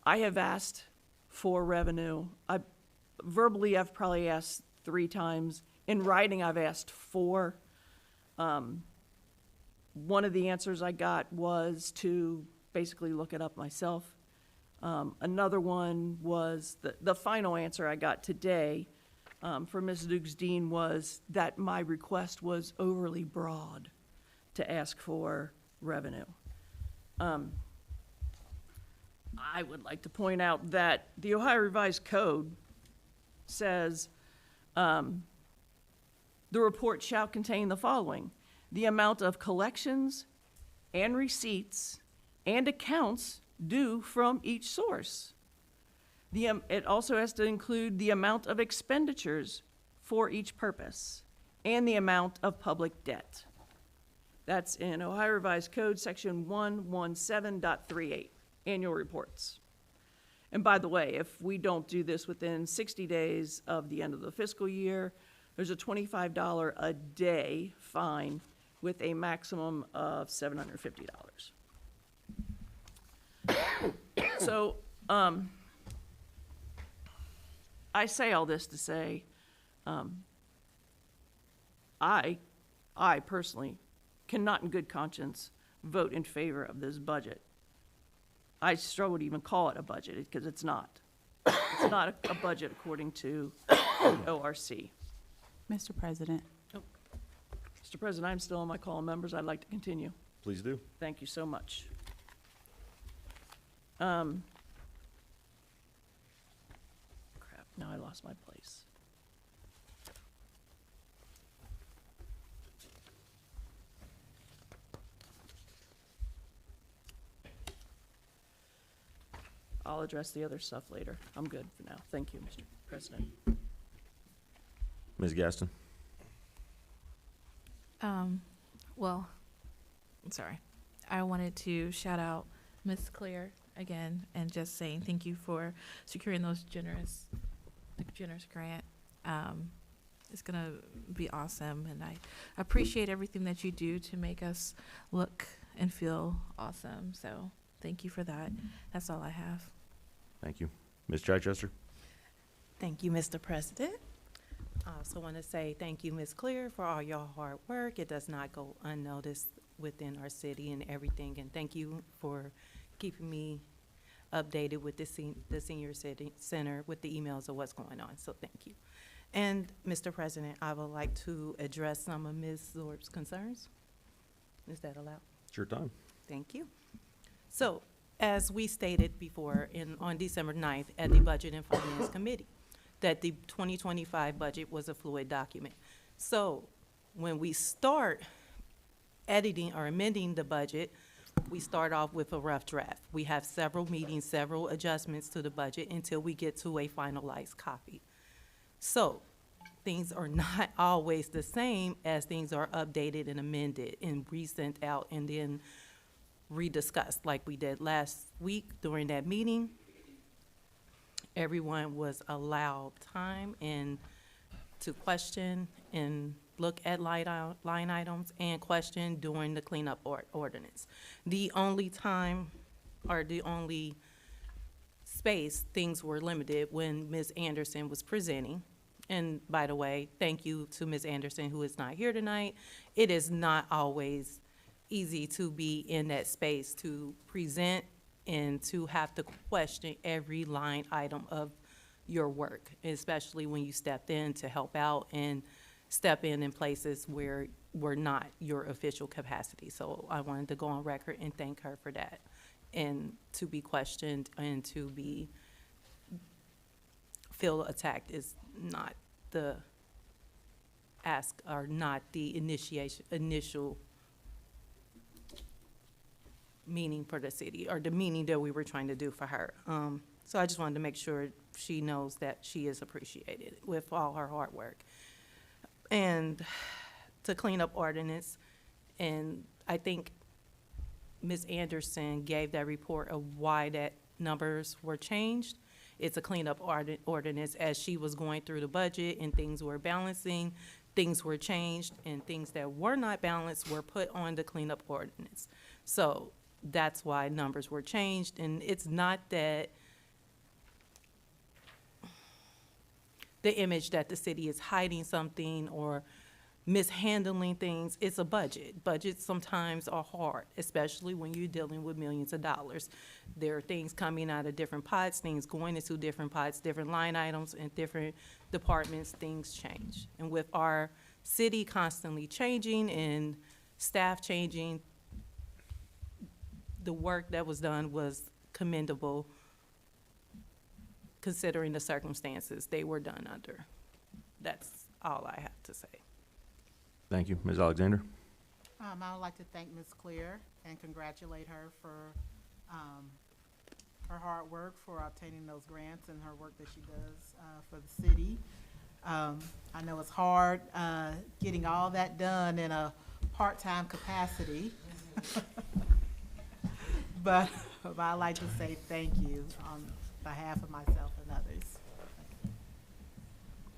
I have asked for revenue. Verbally, I've probably asked 3 times. In writing, I've asked 4. One of the answers I got was to basically look it up myself. Another one was, the final answer I got today from Ms. Dukes-Dean was that my request was overly broad to ask for revenue. I would like to point out that the Ohio Revised Code says the report shall contain the following: the amount of collections and receipts and accounts due from each source. It also has to include the amount of expenditures for each purpose and the amount of public debt. That's in Ohio Revised Code, section 117.38, annual reports. And by the way, if we don't do this within 60 days of the end of the fiscal year, there's a $25 a day fine with a maximum of $750. So, I say all this to say, I personally cannot in good conscience vote in favor of this budget. I struggle to even call it a budget because it's not. It's not a budget according to ORC. Mr. President, Mr. President, I'm still on my call of members. I'd like to continue. Please do. Thank you so much. Crap, now I lost my place. I'll address the other stuff later. I'm good for now. Thank you, Mr. President. Ms. Gaston? Well, I'm sorry. I wanted to shout out Ms. Claire again and just saying thank you for securing the generous grant. It's gonna be awesome, and I appreciate everything that you do to make us look and feel awesome. So thank you for that. That's all I have. Thank you. Ms. Chichester? Thank you, Mr. President. I also want to say thank you, Ms. Clear, for all your hard work. It does not go unnoticed within our city and everything. And thank you for keeping me updated with the senior center with the emails of what's going on. So thank you. And Mr. President, I would like to address some of Ms. Zorp's concerns. Is that allowed? It's your time. Thank you. So, as we stated before on December 9th at the Budget and Finance Committee, that the 2025 budget was a fluid document. So, when we start editing or amending the budget, we start off with a rough draft. We have several meetings, several adjustments to the budget until we get to a finalized copy. So, things are not always the same as things are updated and amended and resent out and then rediscussed like we did last week during that meeting. Everyone was allowed time and to question and look at line items and question during the cleanup ordinance. The only time or the only space things were limited when Ms. Anderson was presenting. And by the way, thank you to Ms. Anderson, who is not here tonight. It is not always easy to be in that space to present and to have to question every line item of your work, especially when you stepped in to help out and step in places where were not your official capacity. So I wanted to go on record and thank her for that, and to be questioned and to be feel attacked is not the ask or not the initial meaning for the city or the meaning that we were trying to do for her. So I just wanted to make sure she knows that she is appreciated with all her hard work. And to clean up ordinance, and I think Ms. Anderson gave that report of why that numbers were changed. It's a cleanup ordinance as she was going through the budget and things were balancing, things were changed, and things that were not balanced were put on the cleanup ordinance. So that's why numbers were changed, and it's not that the image that the city is hiding something or mishandling things. It's a budget. Budgets sometimes are hard, especially when you're dealing with millions of dollars. There are things coming out of different pots, things going into different pots, different line items, and different departments, things change. And with our city constantly changing and staff changing, the work that was done was commendable considering the circumstances they were done under. That's all I have to say. Thank you. Ms. Alexander? I would like to thank Ms. Clear and congratulate her for her hard work for obtaining those grants and her work that she does for the city. I know it's hard getting all that done in a part-time capacity. But I'd like to say thank you on behalf of myself and others.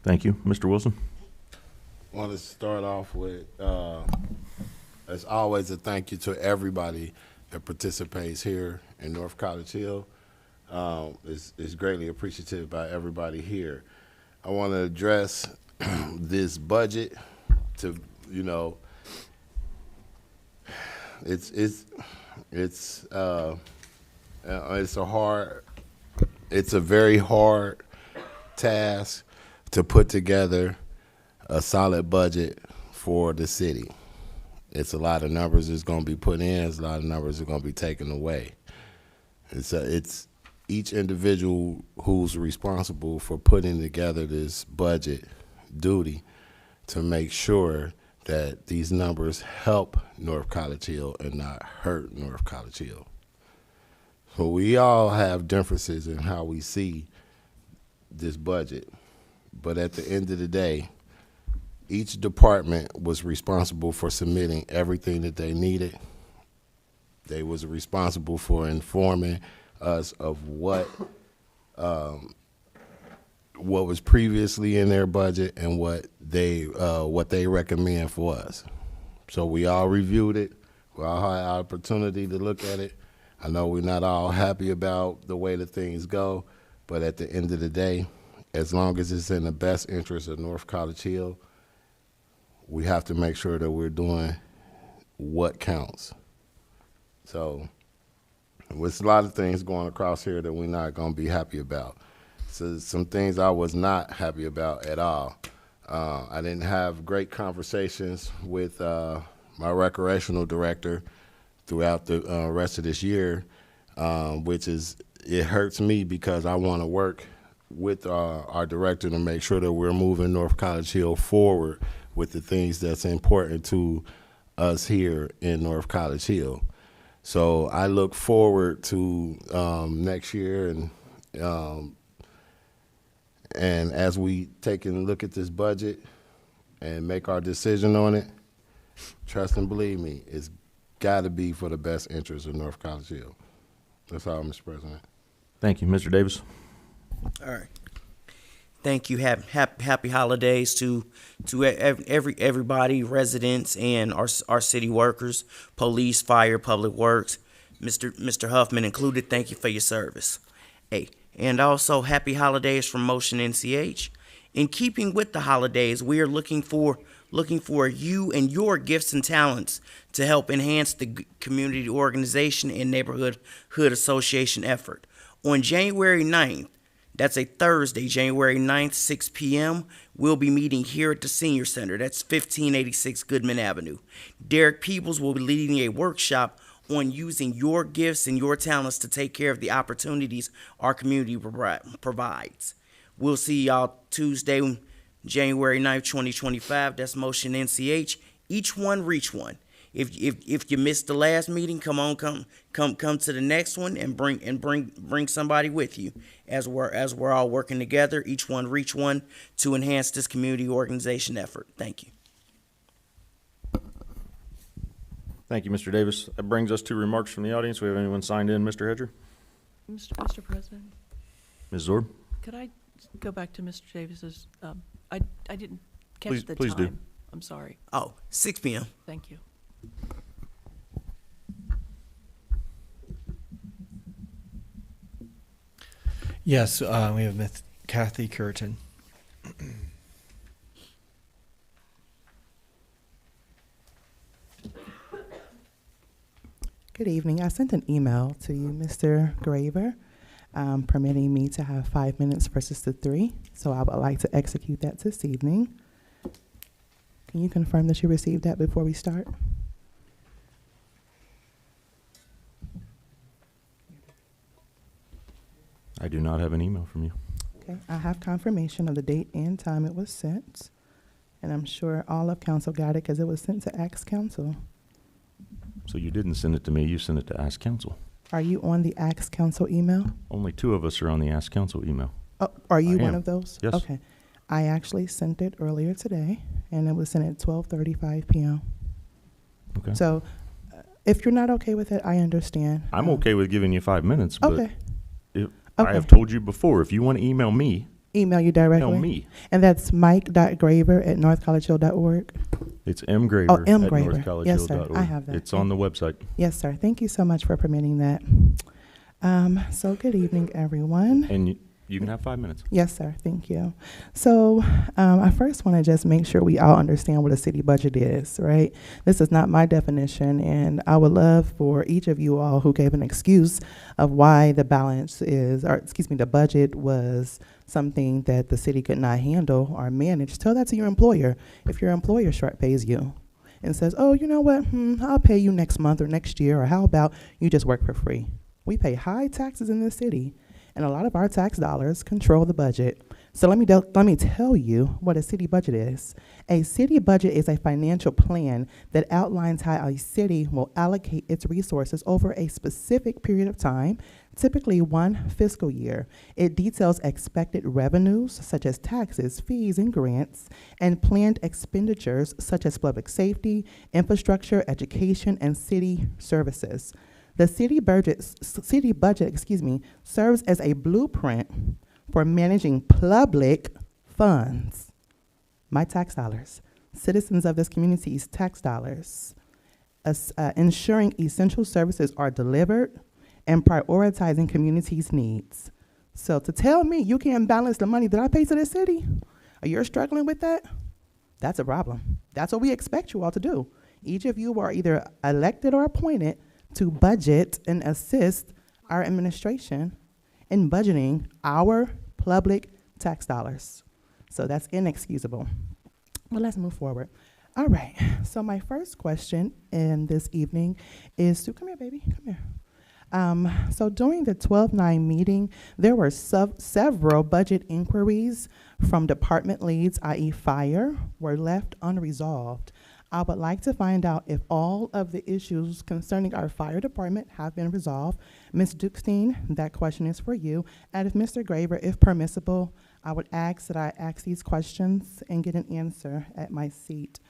Thank you. Mr. Wilson? I want to start off with, as always, a thank you to everybody that participates here in North College Hill. It's greatly appreciated by everybody here. I want to address this budget to, you know, it's a very hard task to put together a solid budget for the city. It's a lot of numbers that's going to be put in. It's a lot of numbers that are going to be taken away. It's each individual who's responsible for putting together this budget duty to make sure that these numbers help North College Hill and not hurt North College Hill. So we all have differences in how we see this budget, but at the end of the day, each department was responsible for submitting everything that they needed. They was responsible for informing us of what was previously in their budget and what they recommend for us. So we all reviewed it. We all had our opportunity to look at it. I know we're not all happy about the way that things go, but at the end of the day, as long as it's in the best interest of North College Hill, we have to make sure that we're doing what counts. So with a lot of things going across here that we're not going to be happy about. So some things I was not happy about at all. I didn't have great conversations with my recreational director throughout the rest of this year, it hurts me because I want to work with our director to make sure that we're moving North College Hill forward with the things that's important to us here in North College Hill. So I look forward to next year, and as we take a look at this budget and make our decision on it, trust and believe me, it's got to be for the best interest of North College Hill. That's all, Mr. President. Thank you. Mr. Davis? All right. Thank you. Happy holidays to everybody, residents, and our city workers, police, fire, public works, Mr. Huffman included. Thank you for your service. Hey, and also happy holidays from Motion NCH. In keeping with the holidays, we are looking for you and your gifts and talents to help enhance the community organization and neighborhood association effort. On January 9th, that's a Thursday, January 9th, 6 p.m., we'll be meeting here at the Senior Center. That's 1586 Goodman Avenue. Derek Peebles will be leading a workshop on using your gifts and your talents to take care of the opportunities our community provides. We'll see y'all Tuesday, January 9th, 2025. That's Motion NCH. Each one, reach one. If you missed the last meeting, come to the next one and bring somebody with you as we're all working together. Each one, reach one to enhance this community organization effort. Thank you. Thank you, Mr. Davis. That brings us to remarks from the audience. We have anyone signed in, Mr. Hedger? Mr. President, Ms. Zorb? could I go back to Mr. Davis's, I didn't catch the time. Please do. I'm sorry. Oh, 6 p.m. Thank you. Yes, we have Ms. Kathy Curtin. Good evening. I sent an email to you, Mr. Graver, permitting me to have 5 minutes versus the 3. So I would like to execute that this evening. Can you confirm that you received that before we start? I do not have an email from you. Okay. I have confirmation of the date and time it was sent. And I'm sure all of council got it because it was sent to Ask Council. So you didn't send it to me, you sent it to Ask Council. Are you on the Ask Council email? Only 2 of us are on the Ask Council email. Oh, are you I one am. of those? Yes. Okay. I actually sent it earlier today, and it was sent at 12:35 p.m. Okay. So, if you're not okay with it, I understand. I'm okay with giving you 5 minutes, but Okay. if, Okay. I have told you before, if you want to email me, Email you directly. email me. And that's mike.graver@northcollegehill.org. It's mgraver M. at Graver. northcollegehill.org. Yes, sir. I have that. It's on the website. Yes, sir. Thank you so much for permitting that. So good evening, everyone. And you can have 5 minutes. Yes, sir. Thank you. So I first want to just make sure we all understand what a city budget is, right? This is not my definition, and I would love for each of you all who gave an excuse of why the balance is, or excuse me, the budget was something that the city could not handle or manage. Tell that to your employer. If your employer short pays you and says, oh, you know what, I'll pay you next month or next year, or how about you just work for free? We pay high taxes in this city, and a lot of our tax dollars control the budget. So let me tell you what a city budget is. A city budget is a financial plan that outlines how a city will allocate its resources over a specific period of time, typically 1 fiscal year. It details expected revenues, such as taxes, fees, and grants, and planned expenditures, such as public safety, infrastructure, education, and city services. The city budget, serves as a blueprint for managing public funds, my tax dollars, citizens of this community's tax dollars, ensuring essential services are delivered and prioritizing communities' needs. So to tell me you can't balance the money that I pay to the city, or you're struggling with that, that's a problem. That's what we expect you all to do. Each of you are either elected or appointed to budget and assist our administration in budgeting our public tax dollars. So that's inexcusable. Well, let's move forward. All right, so my first question in this evening is to, come here, baby, come here. So during the 12-9 meeting, there were several budget inquiries from department leads, i.e. fire, were left unresolved. I would like to find out if all of the issues concerning our fire department have been resolved. Ms. Dukestein, that question is for you. And if Mr. Graver, if permissible, I would ask that I ask these questions and get an answer at my seat.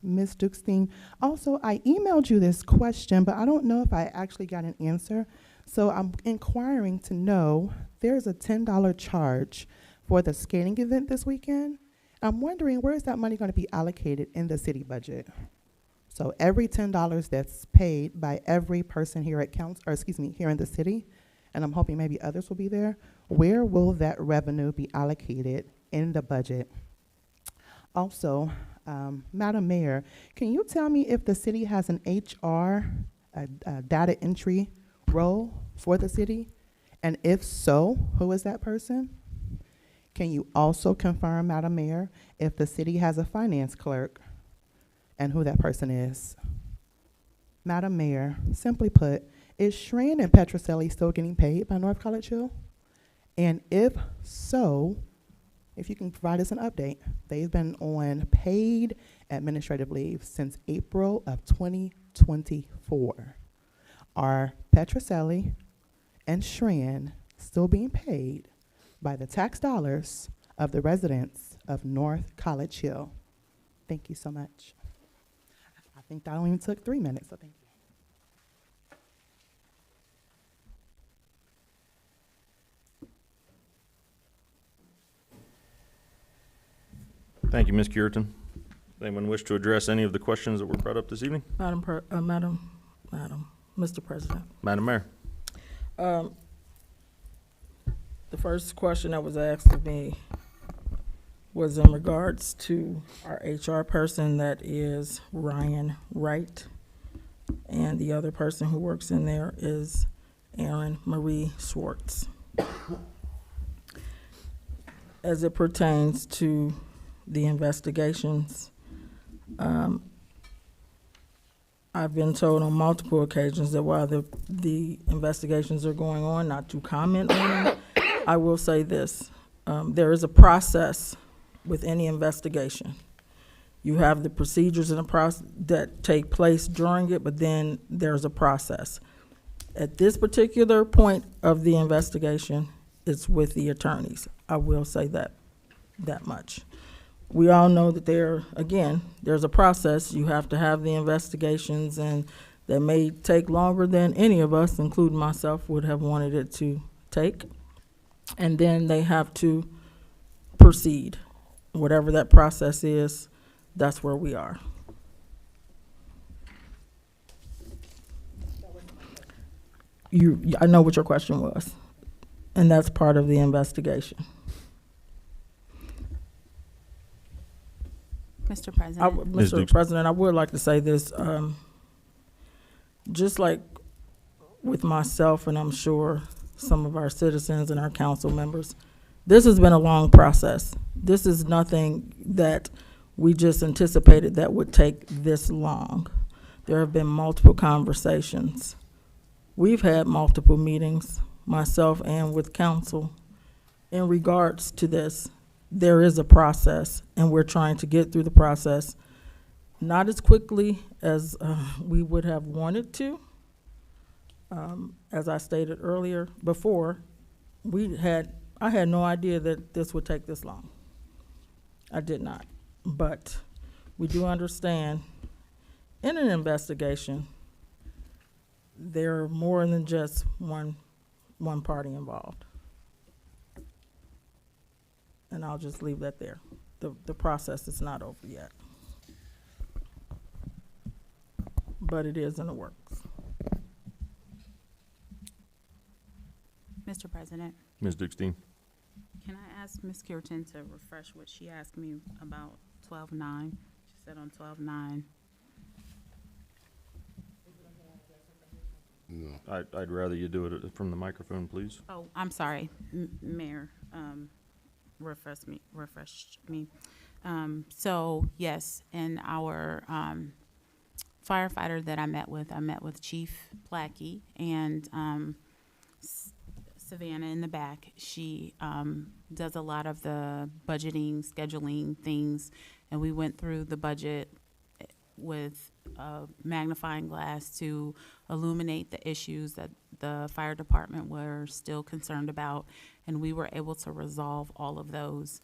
Ms. Dukestein, also, I emailed you this question, but I don't know if I actually got an answer. So I'm inquiring to know, there's a $10 charge for the skating event this weekend. I'm wondering, where is that money going to be allocated in the city budget? So every $10 that's paid by every person here at here in the city, and I'm hoping maybe others will be there, where will that revenue be allocated in the budget? Also, Madam Mayor, can you tell me if the city has an HR, a data entry role for the city? And if so, who is that person? Can you also confirm, Madam Mayor, if the city has a finance clerk and who that person is? Madam Mayor, simply put, is Shran and Petroselli still getting paid by North College Hill? And if so, if you can provide us an update. They've been on paid administrative leave since April of 2024. Are Petroselli and Shran still being paid by the tax dollars of the residents of North College Hill? Thank you so much. I think that only took 3 minutes, so thank you. Thank you, Ms. Curitan. Anyone wish to address any of the questions that were brought up this evening? Mr. President. Madam Mayor. The first question that was asked of me was in regards to our HR person, that is Ryan Wright. And the other person who works in there is Erin Marie Schwartz. As it pertains to the investigations, I've been told on multiple occasions that while the investigations are going on, not to comment on them. I will say this, there is a process with any investigation. You have the procedures and the process that take place during it, but then there's a process. At this particular point of the investigation, it's with the attorneys. I will say that much. We all know that there's a process. You have to have the investigations, and that may take longer than any of us, including myself, would have wanted it to take. And then they have to proceed. Whatever that process is, that's where we are. I know what your question was, and that's part of the investigation. Mr. President. Ms. Mr. Dukes. President, I would like to say this, just like with myself, and I'm sure some of our citizens and our council members, this has been a long process. This is nothing that we just anticipated that would take this long. There have been multiple conversations. We've had multiple meetings, myself and with council, in regards to this. There is a process, and we're trying to get through the process, not as quickly as we would have wanted to. As I stated earlier, before, I had no idea that this would take this long. I did not. But we do understand in an investigation, there are more than just one party involved. And I'll just leave that there. The process is not over yet. But it is in the works. Mr. President, Ms. Dukestein. can I ask Ms. Cureton to refresh what she asked me about 12-9? She said on 12-9. No. I'd rather you do it from the microphone, please. Oh, I'm sorry, Mayor, refreshed me. So, yes, in our firefighter that I met with Chief Plackey and Savannah in the back. She does a lot of the budgeting, scheduling things, and we went through the budget with a magnifying glass to illuminate the issues that the fire department were still concerned about, and we were able to resolve all of those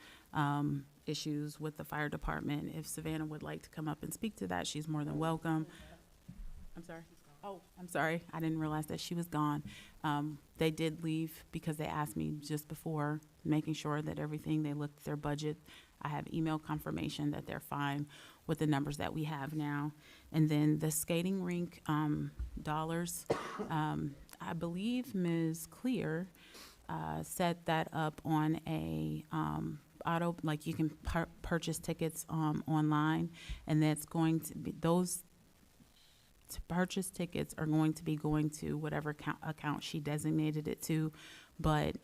issues with the fire department. If Savannah would like to come up and speak to that, she's more than welcome. I'm sorry. Oh, I'm sorry. I didn't realize that she was gone. They did leave because they asked me just before, making sure that everything, they looked at their budget. I have email confirmation that they're fine with the numbers that we have now. And then the skating rink dollars, I believe Ms. Clear set that up on a like you can purchase tickets online, and that's going to be, those purchase tickets are going to be going to whatever account she designated it to, but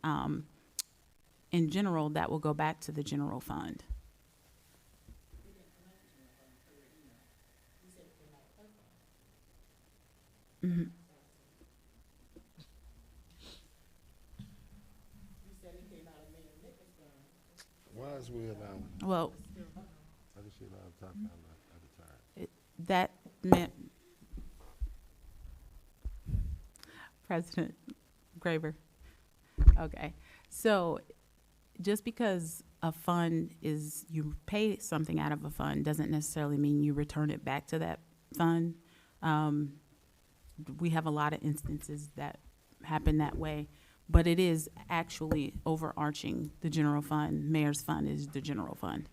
in general, that will go back to the general fund. Mm-hmm. Why is we allowing? Well, Why does she allow top at a time? that meant President Graver. Okay, so just because a fund is, you pay something out of a fund doesn't necessarily mean you return it back to that fund. We have a lot of instances that happen that way, but it is actually overarching the general fund. Mayor's fund is the general fund.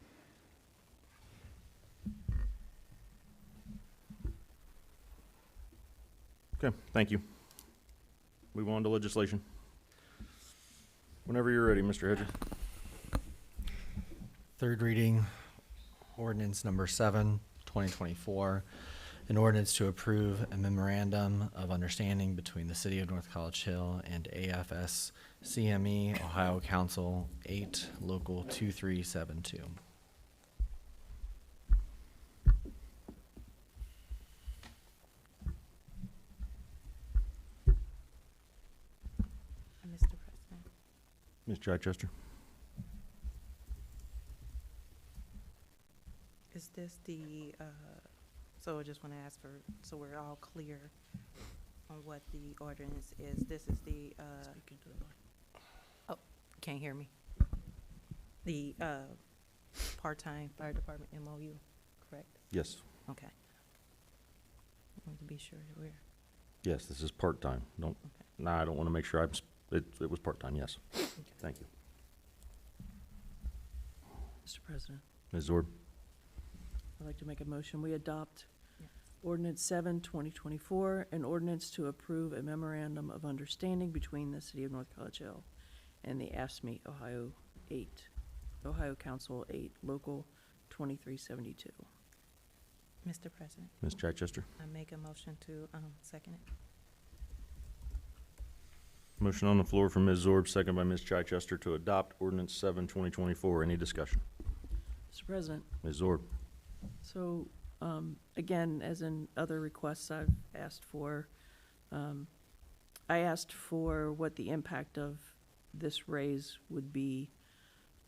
Okay, thank you. Move on to legislation. Whenever you're ready, Mr. Hedger. Third reading, ordinance number 7, 2024. An ordinance to approve a memorandum of understanding between the City of North College Hill and AFS-CME, Ohio Council 8, Local 2372. Mr. President. Ms. Chichester? Is this the, so I just want to ask for, so we're all clear on what the ordinance is. This is the, oh, can't hear me. The, part-time fire department MOU, correct? Yes. Okay. I want to be sure that we're, Yes, this is part-time. Don't, okay. no, I don't want to make sure it was part-time, yes. Thank you. Mr. President, Ms. Zorb? I'd like to make a motion. We adopt Yeah. Ordinance 7, 2024, an ordinance to approve a memorandum of understanding between the City of North College Hill and the AFSCME Ohio 8, Ohio Council 8, Local 2372. Mr. President, Ms. Chichester? I make a motion to, second it. Motion on the floor from Ms. Zorb, second by Ms. Chichester to adopt ordinance 7, 2024. Any discussion? Mr. President, Ms. Zorb? so, again, as in other requests I've asked for, I asked for what the impact of this raise would be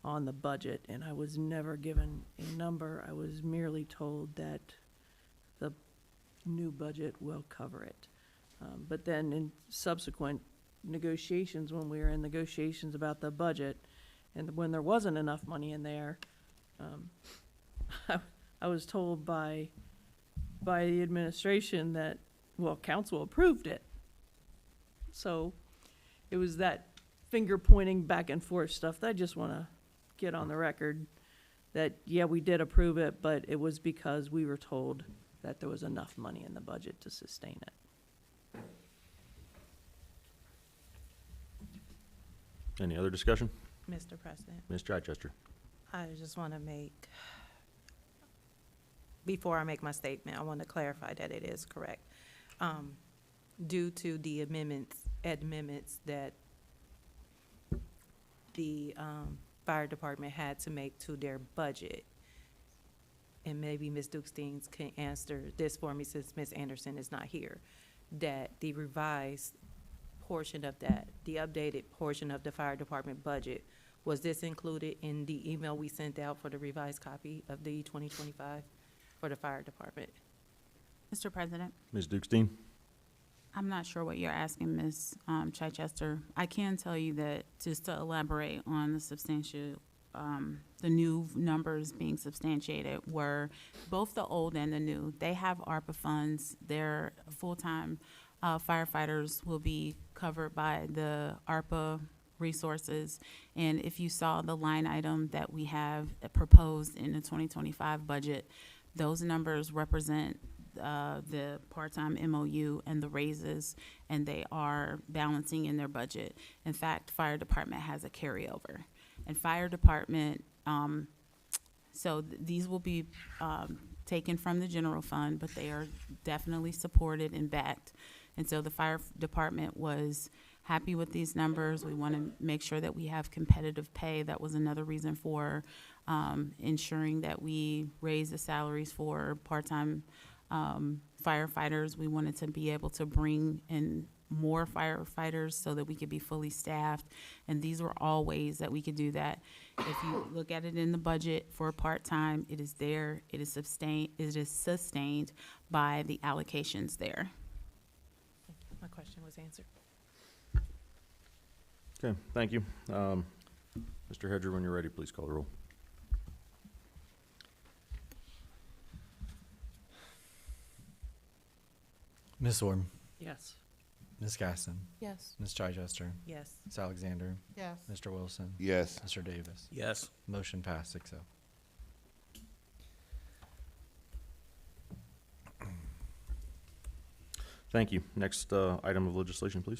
on the budget, and I was never given a number. I was merely told that the new budget will cover it. But then in subsequent negotiations, when we were in negotiations about the budget, and when there wasn't enough money in there, I was told by the administration that, well, council approved it. So it was that finger pointing back and forth stuff that I just want to get on the record, that, yeah, we did approve it, but it was because we were told that there was enough money in the budget to sustain it. Any other discussion? Mr. President, Ms. Chichester? I just want to make, before I make my statement, I want to clarify that it is correct. Due to the amendments that the fire department had to make to their budget, and maybe Ms. Dukestein can answer this for me since Ms. Anderson is not here, that the revised portion of that, the updated portion of the fire department budget, was this included in the email we sent out for the revised copy of the 2025 for the fire department? Mr. President, Ms. Dukestein? I'm not sure what you're asking, Ms. Chichester. I can tell you that, just to elaborate on the substantial, the new numbers being substantiated were both the old and the new. They have ARPA funds. Their full-time firefighters will be covered by the ARPA resources. And if you saw the line item that we have proposed in the 2025 budget, those numbers represent the part-time MOU and the raises, and they are balancing in their budget. In fact, fire department has a carryover. And fire department, these will be taken from the general fund, but they are definitely supported and backed. And so the fire department was happy with these numbers. We want to make sure that we have competitive pay. That was another reason for ensuring that we raise the salaries for part-time firefighters. We wanted to be able to bring in more firefighters so that we could be fully staffed. And these were all ways that we could do that. If you look at it in the budget for part-time, it is there, it is sustained by the allocations there. Thank you. My question was answered. Okay, thank you. Mr. Hedger, when you're ready, please call the roll. Ms. Orm, Yes. Ms. Gaston, Yes. Ms. Chichester, Yes. Ms. Alexander, Yes. Mr. Wilson, Yes. Mr. Davis. Yes. Motion passed 6-0. Thank you. Next item of legislation, please.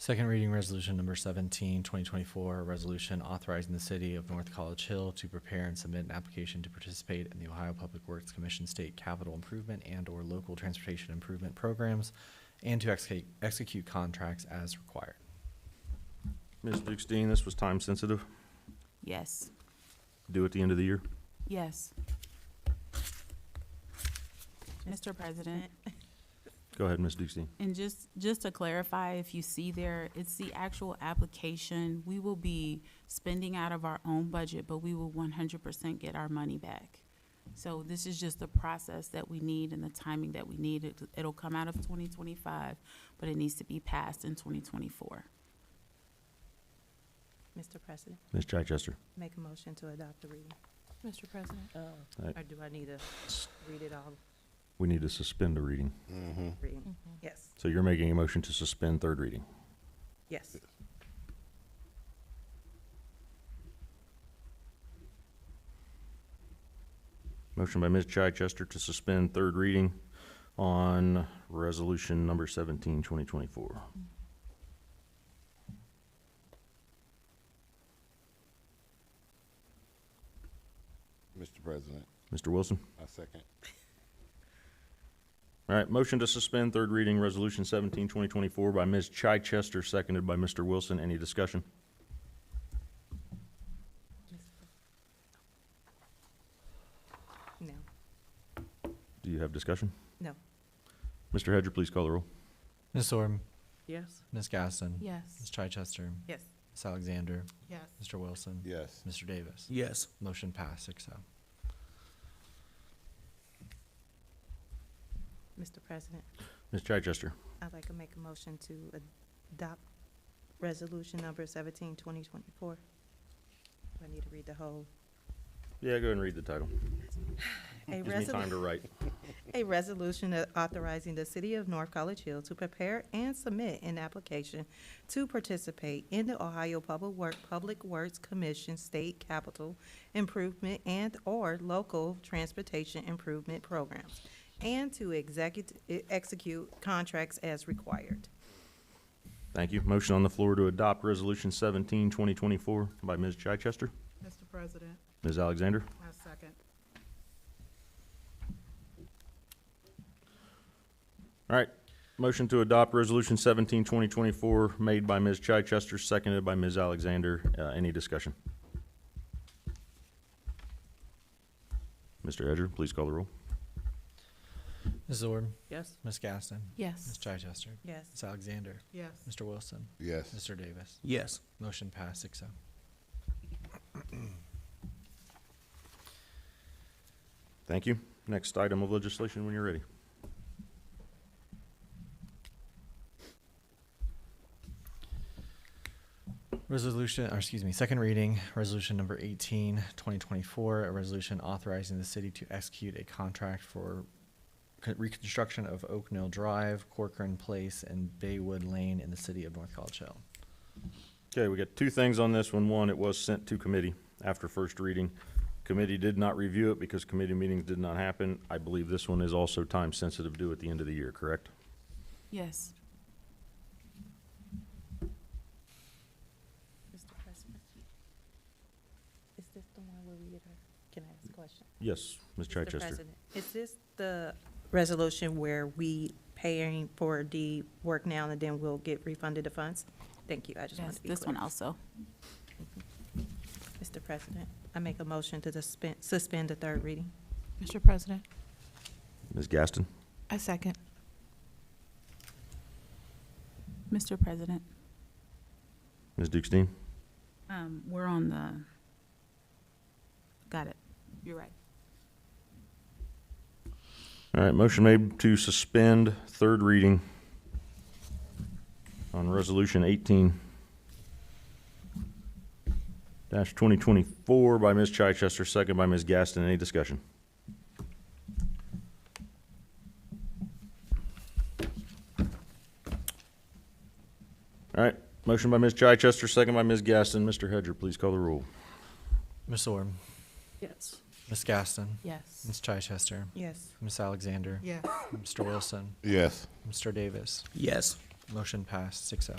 Second reading resolution number 17, 2024, a resolution authorizing the city of North College Hill to prepare and submit an application to participate in the Ohio Public Works Commission state capital improvement and/or local transportation improvement programs and to execute contracts as required. Ms. Dukestein, this was time sensitive. Yes. Due at the end of the year. Yes. Mr. President, Go ahead, Ms. Dukestein. and just to clarify, if you see there, it's the actual application. We will be spending out of our own budget, but we will 100% get our money back. So this is just the process that we need and the timing that we need. It'll come out of 2025, but it needs to be passed in 2024. Mr. President, Ms. Chichester. make a motion to adopt the reading. Mr. President, Right. Or do I need to read it all? We need to suspend the reading. Reading? Yes, So you're making a motion to suspend third reading. yes. Motion by Ms. Chichester to suspend third reading on resolution number 17, 2024. Mr. President, Mr. Wilson? I second. All right, motion to suspend third reading, resolution 17, 2024 by Ms. Chichester, seconded by Mr. Wilson. Any discussion? No, Do you have discussion? no. Mr. Hedger, please call the roll. Ms. Orm, Yes. Ms. Gaston, yes. Ms. Chichester, Yes. Ms. Alexander, Yes. Mr. Wilson, Yes. Mr. Davis. Yes. Motion passed 6-0. Mr. President, Ms. Chichester. I'd like to make a motion to adopt resolution number 17, 2024. Do I need to read the whole? Yeah, go ahead and read the title. A Gives me time to write. A resolution authorizing the City of North College Hill to prepare and submit an application to participate in the Ohio Public Works Commission State Capital Improvement and/or Local Transportation Improvement Programs, and to execute contracts as required. Thank you. Motion on the floor to adopt resolution 17, 2024 by Ms. Chichester. Mr. President, Ms. Alexander. I second. All right. Motion to adopt resolution 17, 2024 made by Ms. Chichester, seconded by Ms. Alexander. Any discussion? Mr. Hedger, please call the roll. Ms. Orm, Yes. Ms. Gaston, Ms. Yes. Chichester, Yes. Ms. Alexander, Yes. Mr. Wilson, Yes. Mr. Davis. Yes. Motion passed 6-0. Thank you. Next item of legislation when you're ready. Second reading, resolution number 18, 2024, a resolution authorizing the city to execute a contract for reconstruction of Oak Mill Drive, Corcoran Place, and Baywood Lane in the city of North College Hill. Okay, we got two things on this one. One, it was sent to committee after first reading. Committee did not review it because committee meetings did not happen. I believe this one is also time sensitive, due at the end of the year, correct? Yes. Mr. President, is this the one where we get our, can I ask a question? Yes, Ms. Mr. Chichester. President, is this the resolution where we paying for the work now and then we'll get refunded the funds? Thank you, I just want Yes, to be this clear. one also. Mr. President, I make a motion to suspend the third reading. Mr. President, Ms. Gaston. I second. Mr. President, Ms. Dukestein. we're on the, got it. You're right. All right, motion made to suspend third reading on resolution 18-2024 by Ms. Chichester, second by Ms. Gaston. Any discussion? All right, motion by Ms. Chichester, second by Ms. Gaston. Mr. Hedger, please call the roll. Ms. Orm, Yes. Ms. Gaston, Yes. Ms. Chichester, Yes. Ms. Alexander, Yes. Mr. Wilson, Yes. Mr. Davis. Yes. Motion passed 6-0.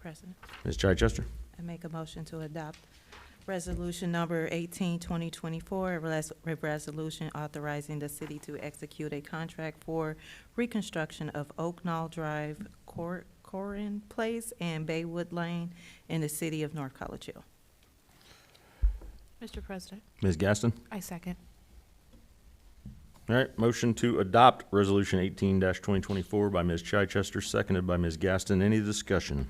President, Ms. Chichester? I make a motion to adopt resolution number 18-2024, a resolution authorizing the city to execute a contract for reconstruction of Oak Knoll Drive, Corin Place, and Baywood Lane in the city of North College Hill. Mr. President, Ms. Gaston? I second. All right, motion to adopt Resolution 18-2024 by Ms. Chichester, seconded by Ms. Gaston. Any discussion?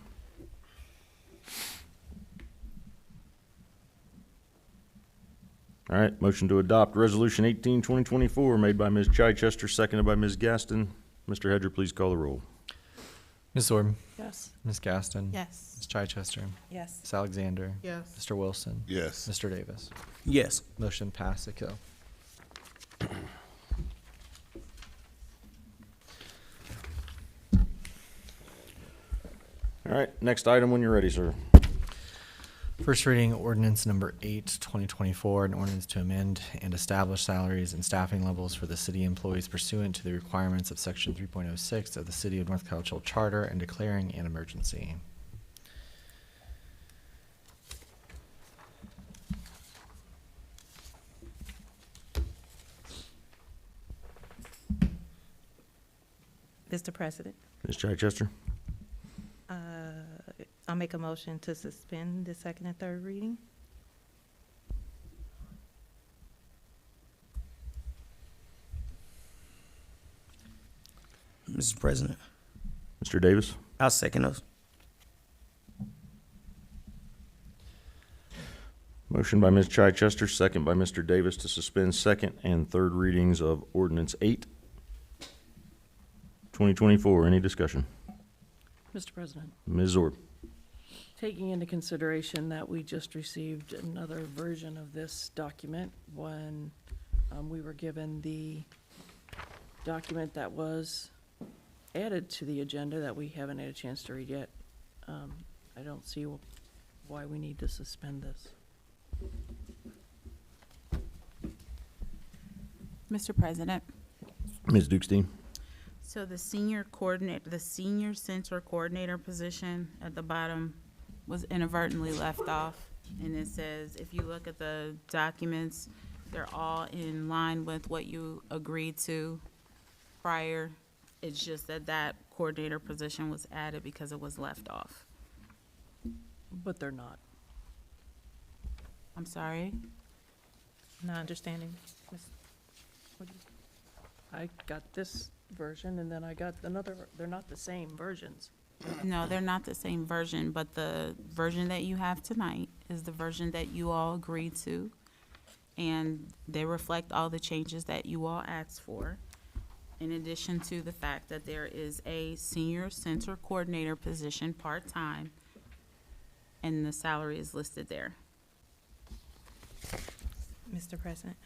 All right, motion to adopt Resolution 18-2024 made by Ms. Chichester, seconded by Ms. Gaston. Mr. Hedger, please call the roll. Ms. Zorb, Yes. Ms. Gaston. Yes. Ms. Chichester, Yes. Ms. Alexander. Yes. Mr. Wilson. Yes. Mr. Davis. Yes. Motion passed 6-0. All right, next item when you're ready, sir. First reading ordinance number 8, 2024, an ordinance to amend and establish salaries and staffing levels for the city employees pursuant to the requirements of section 3.06 of the City of North College Hill Charter and declaring an emergency. Mr. President, Ms. Chichester? I'll make a motion to suspend the second and third reading. Mr. President, Mr. Davis? I'll second those. Motion by Ms. Chichester, second by Mr. Davis to suspend second and third readings of Ordinance 8, 2024. Any discussion? Mr. President, Ms. Zorb? taking into consideration that we just received another version of this document when we were given the document that was added to the agenda that we haven't had a chance to read yet, I don't see why we need to suspend this. Mr. President, Ms. Dukestein? so the senior center coordinator position at the bottom was inadvertently left off. And it says, if you look at the documents, they're all in line with what you agreed to prior. It's just that that coordinator position was added because it was left off. But they're not. I'm sorry? Not understanding. I got this version and then I got another, they're not the same versions. No, they're not the same version, but the version that you have tonight is the version that you all agreed to. And they reflect all the changes that you all asked for. In addition to the fact that there is a senior center coordinator position part-time, and the salary is listed there. Mr. President?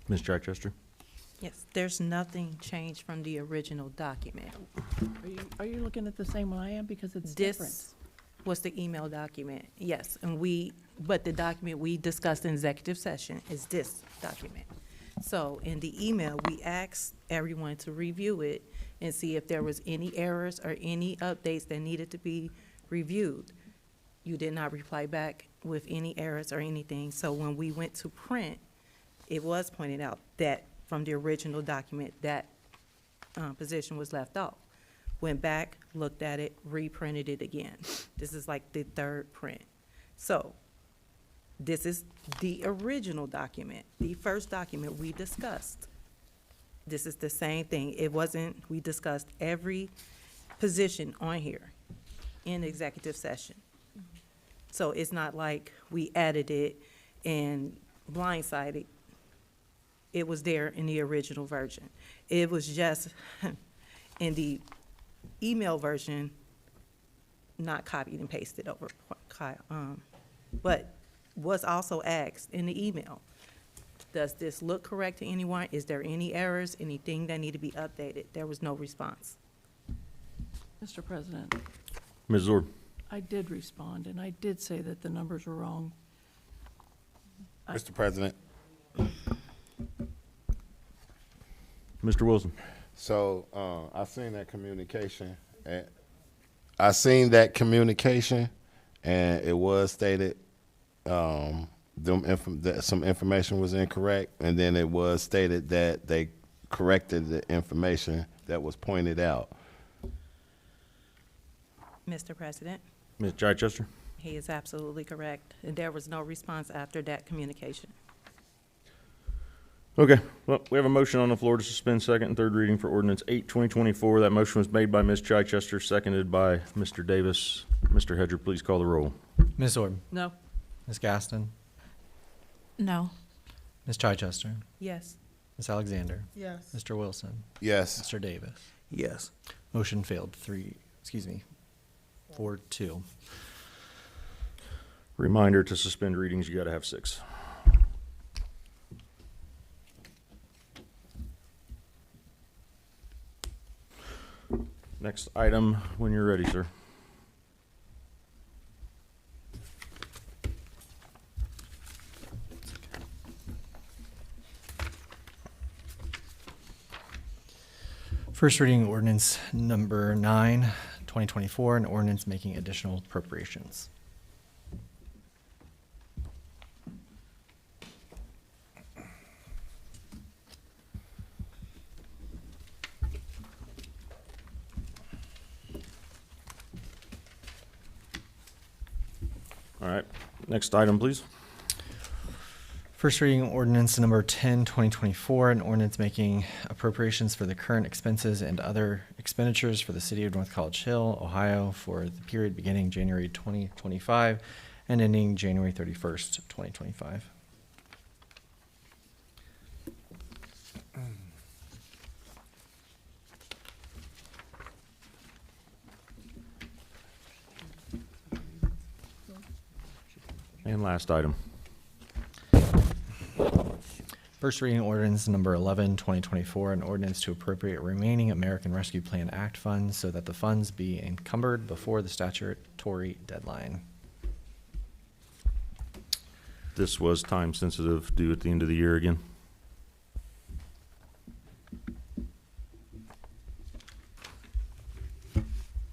Ms. Chichester? Yes, there's nothing changed from the original document. Are you looking at the same one I am? Because it's different. This was the email document, yes, and but the document we discussed in executive session is this document. So in the email, we asked everyone to review it and see if there was any errors or any updates that needed to be reviewed. You did not reply back with any errors or anything, so when we went to print, it was pointed out that from the original document, that position was left off. Went back, looked at it, reprinted it again. This is like the third print. So, this is the original document, the first document we discussed. This is the same thing. It wasn't, we discussed every position on here in executive session. So it's not like we added it and blindsided. It was there in the original version. It was just in the email version, not copied and pasted over, but was also asked in the email, does this look correct to anyone? Is there any errors, anything that need to be updated? There was no response. Mr. President, Ms. Zorb? I did respond and I did say that the numbers were wrong. Mr. President, Mr. Wilson? so I've seen that communication, and I seen that communication, and it was stated that some information was incorrect, and then it was stated that they corrected the information that was pointed out. Mr. President, Ms. Chichester? he is absolutely correct. And there was no response after that communication. Okay, well, we have a motion on the floor to suspend second and third reading for ordinance 8, 2024. That motion was made by Ms. Chichester, seconded by Mr. Davis. Mr. Hedger, please call the roll. Ms. Orb, No. Ms. Gaston, No. Ms. Chichester, Yes. Ms. Alexander, Yes. Mr. Wilson, Yes. Mr. Davis. Yes. Motion failed 4-2. Reminder to suspend readings, you gotta have 6. Next item, when you're ready, sir. First reading ordinance number 9, 2024, an ordinance making additional appropriations. All right, next item, please. First reading ordinance number 10, 2024, an ordinance making appropriations for the current expenses and other expenditures for the city of North College Hill, Ohio for the period beginning January 2025 and ending January 31st, 2025. And last item. First reading ordinance number 11, 2024, an ordinance to appropriate remaining American Rescue Plan Act funds so that the funds be encumbered before the statutory deadline. This was time sensitive, due at the end of the year again.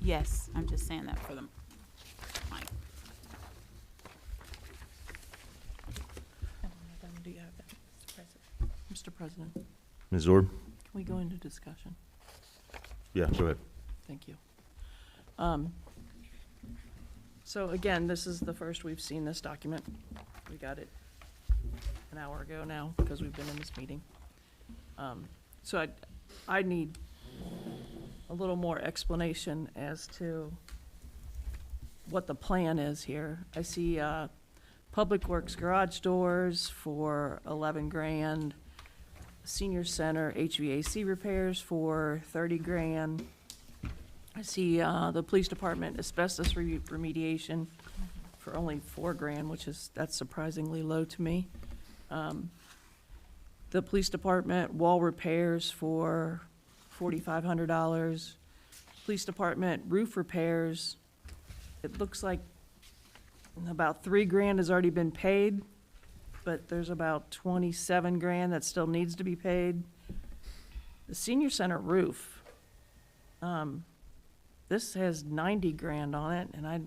Yes, I'm just saying that for the mic. Do you have that, Mr. President? Mr. President, can Ms. Orb? we go into discussion? Yeah, go ahead. Thank you. So again, this is the first we've seen this document. We got it an hour ago now because we've been in this meeting. So I need a little more explanation as to what the plan is here. I see Public Works garage doors for 11 grand, senior center HVAC repairs for 30 grand. I see the police department asbestos remediation for only 4 grand, that's surprisingly low to me. The police department wall repairs for $4,500. Police department roof repairs, it looks like about 3 grand has already been paid, but there's about 27 grand that still needs to be paid. The senior center roof, this has 90 grand on it, and I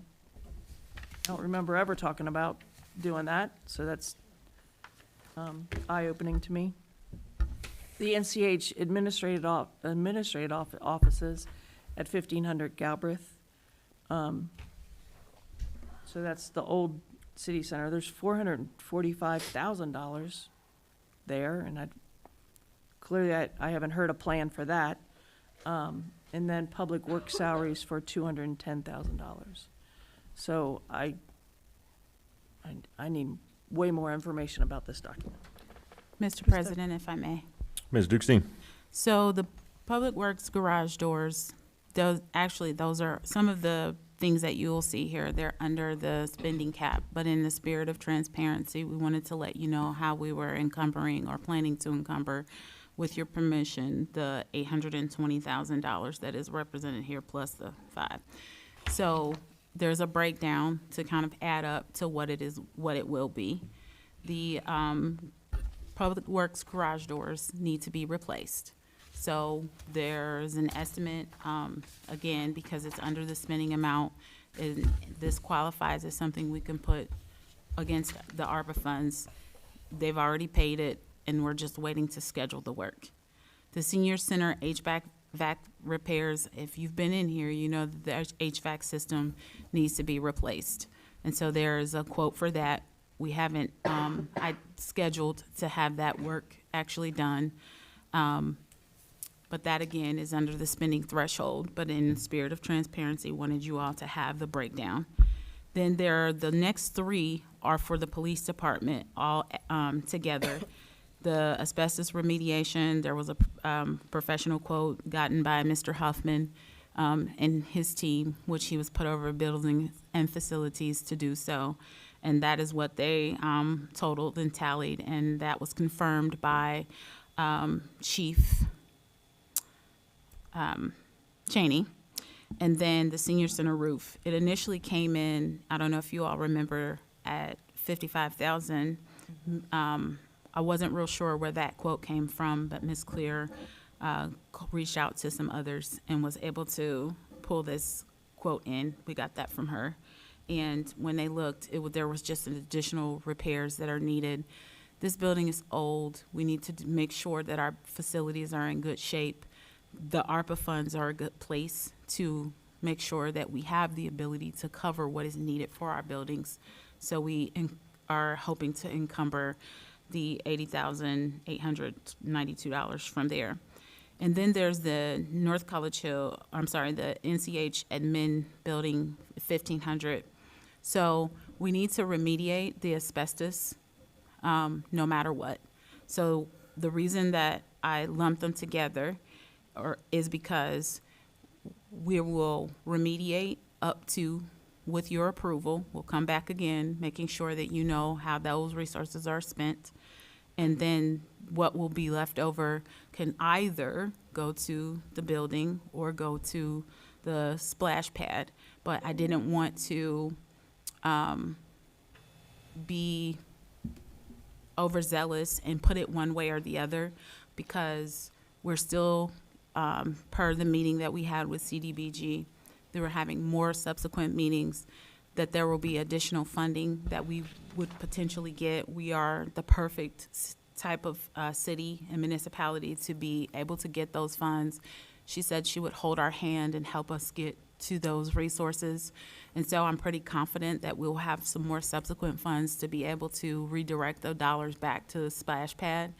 don't remember ever talking about doing that, so that's eye-opening to me. The NCH administrative offices at 1500 Galbraith. So that's the old city center. There's $445,000 there, and I haven't heard a plan for that. And then public work salaries for $210,000. So I need way more information about this document. Mr. President, if I may. Ms. Dukestein? So the Public Works garage doors, those are some of the things that you will see here. They're under the spending cap, but in the spirit of transparency, we wanted to let you know how we were encumbering or planning to encumber, with your permission, the $820,000 that is represented here plus the 5. So there's a breakdown to kind of add up to what it will be. The Public Works garage doors need to be replaced. So there's an estimate, again, because it's under the spending amount, and this qualifies as something we can put against the ARPA funds. They've already paid it, and we're just waiting to schedule the work. The senior center HVAC repairs, if you've been in here, you know that the HVAC system needs to be replaced. And so there's a quote for that. We haven't, I scheduled to have that work actually done. But that, again, is under the spending threshold, but in the spirit of transparency, wanted you all to have the breakdown. Then the next three are for the police department, all together. The asbestos remediation, there was a professional quote gotten by Mr. Huffman and his team, which he was put over buildings and facilities to do so. And that is what they totaled and tallied, and that was confirmed by Chief Cheney. And then the senior center roof, it initially came in, I don't know if you all remember, at $55,000. I wasn't real sure where that quote came from, but Ms. Clear reached out to some others and was able to pull this quote in. We got that from her. And when they looked, there was just additional repairs that are needed. This building is old. We need to make sure that our facilities are in good shape. The ARPA funds are a good place to make sure that we have the ability to cover what is needed for our buildings. So we are hoping to encumber the $80,892 from there. And then there's the the NCH admin building, 1,500. So we need to remediate the asbestos no matter what. So the reason that I lumped them together is because we will remediate up to, with your approval, we'll come back again, making sure that you know how those resources are spent. And then what will be left over can either go to the building or go to the splash pad. But I didn't want to be overzealous and put it one way or the other, because we're still, per the meeting that we had with CDBG, they were having more subsequent meetings, that there will be additional funding that we would potentially get. We are the perfect type of city and municipality to be able to get those funds. She said she would hold our hand and help us get to those resources. And so I'm pretty confident that we'll have some more subsequent funds to be able to redirect the dollars back to the splash pad.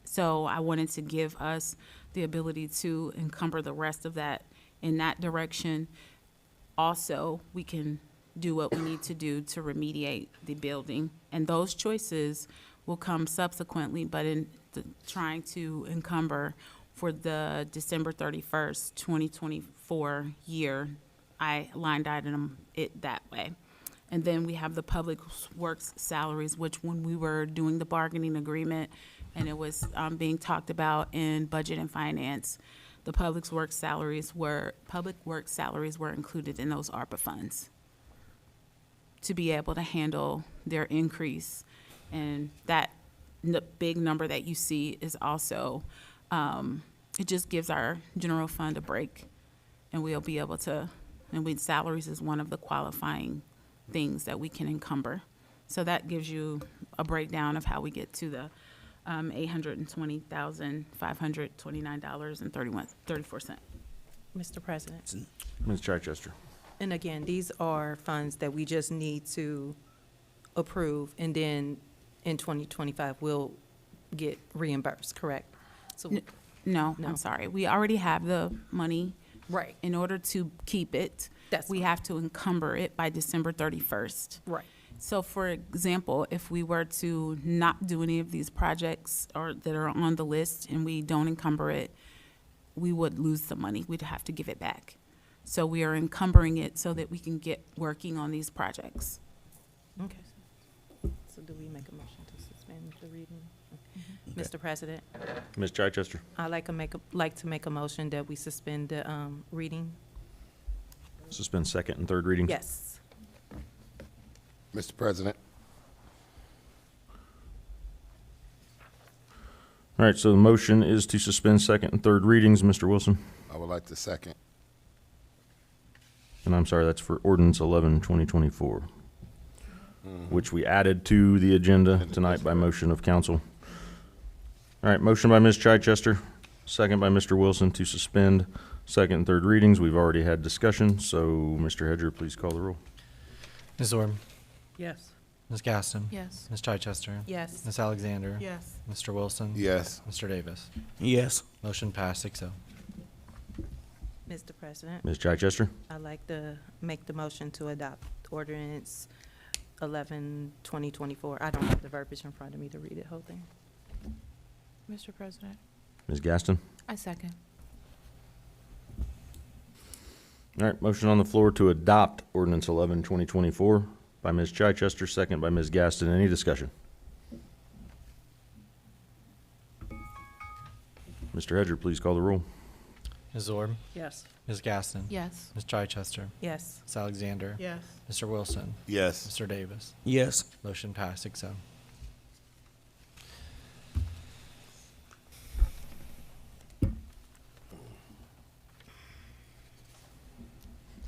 So I wanted to give us the ability to encumber the rest of that in that direction. Also, we can do what we need to do to remediate the building. And those choices will come subsequently, but in trying to encumber for the December 31st, 2024 year, I line item it that way. And then we have the public works salaries, which when we were doing the bargaining agreement and it was being talked about in budget and finance, the public works salaries were included in those ARPA funds to be able to handle their increase. And that big number that you see is also, it just gives our general fund a break, and we'll be able to, salaries is one of the qualifying things that we can encumber. So that gives you a breakdown of how we get to the $820,529.34. Mr. President. Ms. Chichester. And again, these are funds that we just need to approve, and then in 2025, we'll get reimbursed, correct? So, No, No. I'm sorry. We already have the money. right, In order to keep it, we have to encumber it by December 31st. right. So for example, if we were to not do any of these projects or that are on the list and we don't encumber it, we would lose the money. We'd have to give it back. So we are encumbering it so that we can get working on these projects. Okay. So do we make a motion to suspend the reading? Mr. President, Ms. Chichester. I'd like to make a motion that we suspend the reading. Suspend second and third readings. Yes. Mr. President, All right, so the motion is to suspend second and third readings. Mr. Wilson? I would like to second. And I'm sorry, that's for ordinance 11, 2024, which we added to the agenda tonight by motion of council. All right, motion by Ms. Chichester, second by Mr. Wilson to suspend second and third readings. We've already had discussion, so Mr. Hedger, please call the roll. Ms. Orb, Yes. Ms. Gaston, Yes. Ms. Chichester, Yes. Ms. Alexander, Yes. Mr. Wilson, Yes. Mr. Davis. Yes. Motion passed 6-0. Mr. President, Ms. Chichester? I'd like to make the motion to adopt ordinance 11, 2024. I don't have the verbiage in front of me to read it whole thing. Mr. President, Ms. Gaston? I second. All right, motion on the floor to adopt ordinance 11, 2024 by Ms. Chichester, second by Ms. Gaston. Any discussion? Mr. Hedger, please call the roll. Ms. Orb, Yes. Ms. Gaston, Yes. Ms. Chichester, Yes. Ms. Alexander, Yes. Mr. Wilson, Yes. Mr. Davis. Yes. Motion passed 6-0.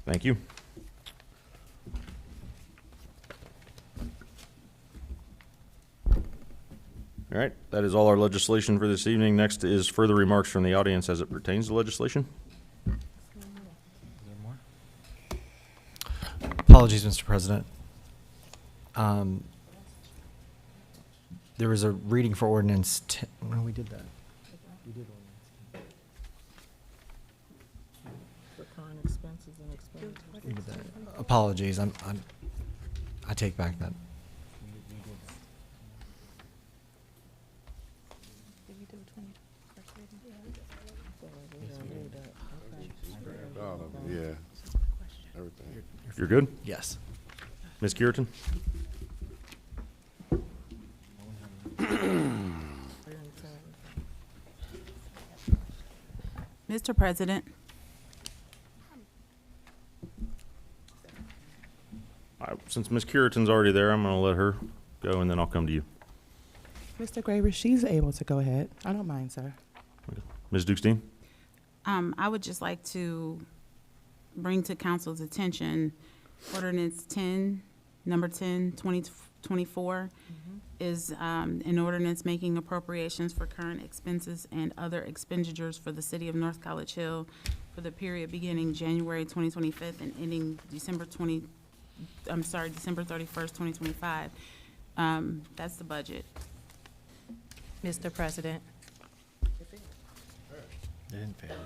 Thank you. All right, that is all our legislation for this evening. Next is further remarks from the audience as it pertains to legislation. Apologies, Mr. President. There was a reading for ordinance no, we did that. We did ordinance. For current expenses and expenditures. We did that. Apologies, I take back that. Did we do 20 first reading? All of them, yeah. Everything. You're good? Yes. Ms. Cureton? Mr. President, Since Ms. Cureton's already there, I'm going to let her go, and then I'll come to you. Mr. Graver, she's able to go ahead. I don't mind, sir. Ms. Dukestein? I would just like to bring to council's attention ordinance 10, number 10, 2024 is an ordinance making appropriations for current expenses and other expenditures for the city of North College Hill for the period beginning January 2025 and ending December 31st, 2025. That's the budget. Mr. President, They didn't fail.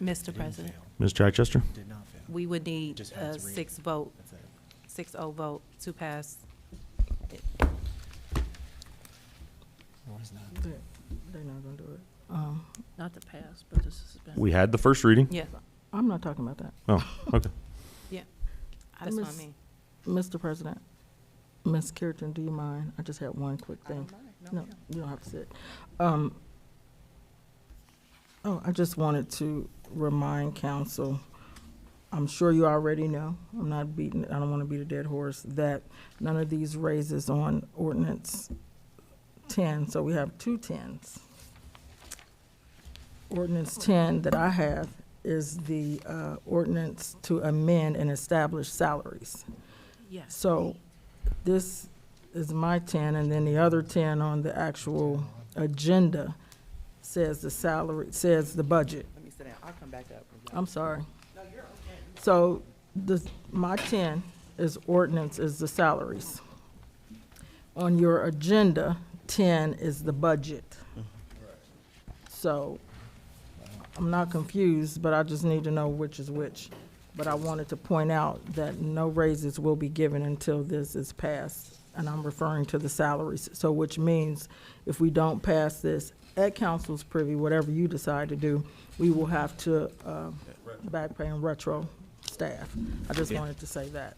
Mr. President, Ms. Chichester? Did not fail. we would need Just had a to read. 6-0 That's it. vote to pass. What was that? They're not gonna do it. Not to pass, but to suspend. We had the first reading. Yeah, I'm not talking about that. Oh, okay. that's what I Miss- mean. Mr. President, Ms. Cureton, do you mind? I just had one quick thing. No, you don't have to sit. I just wanted to remind council, I'm sure you already know, I don't want to beat a dead horse, that none of these raises on ordinance 10, so we have 2 10s. Ordinance 10 that I have is the ordinance to amend and establish salaries. Yes. So this is my 10, and then the other 10 on the actual agenda says the salary, says the budget. Let me sit down. I'll come back up. I'm sorry. So my 10 is ordinance is the salaries. On your agenda, 10 is the budget. So I'm not confused, but I just need to know which is which. But I wanted to point out that no raises will be given until this is passed, and I'm referring to the salaries. So which means if we don't pass this at council's privy, whatever you decide to do, we will have to back pay and retro staff. I just wanted to say that.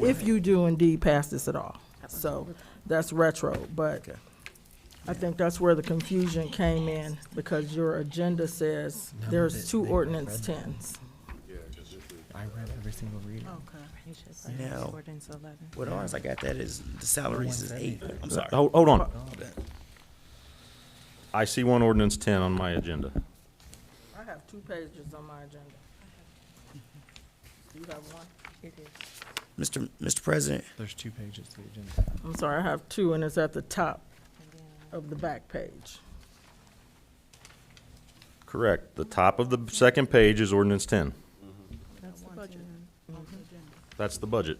If you do indeed pass this at all. So that's retro, but I think that's where the confusion came in, because your agenda says there's 2 ordinance 10s. I read every single reading. Okay. You should say No. ordinance 11. What ours I got that is the salaries is 8. I'm sorry. Hold on. I see one ordinance 10 on my agenda. I have 2 pages on my agenda. Do you have one? Mr. President, There's 2 pages to the agenda. I'm sorry, I have 2, and it's at the top of the back page. Correct. The top of the second page is ordinance 10. That's the budget. That's the budget.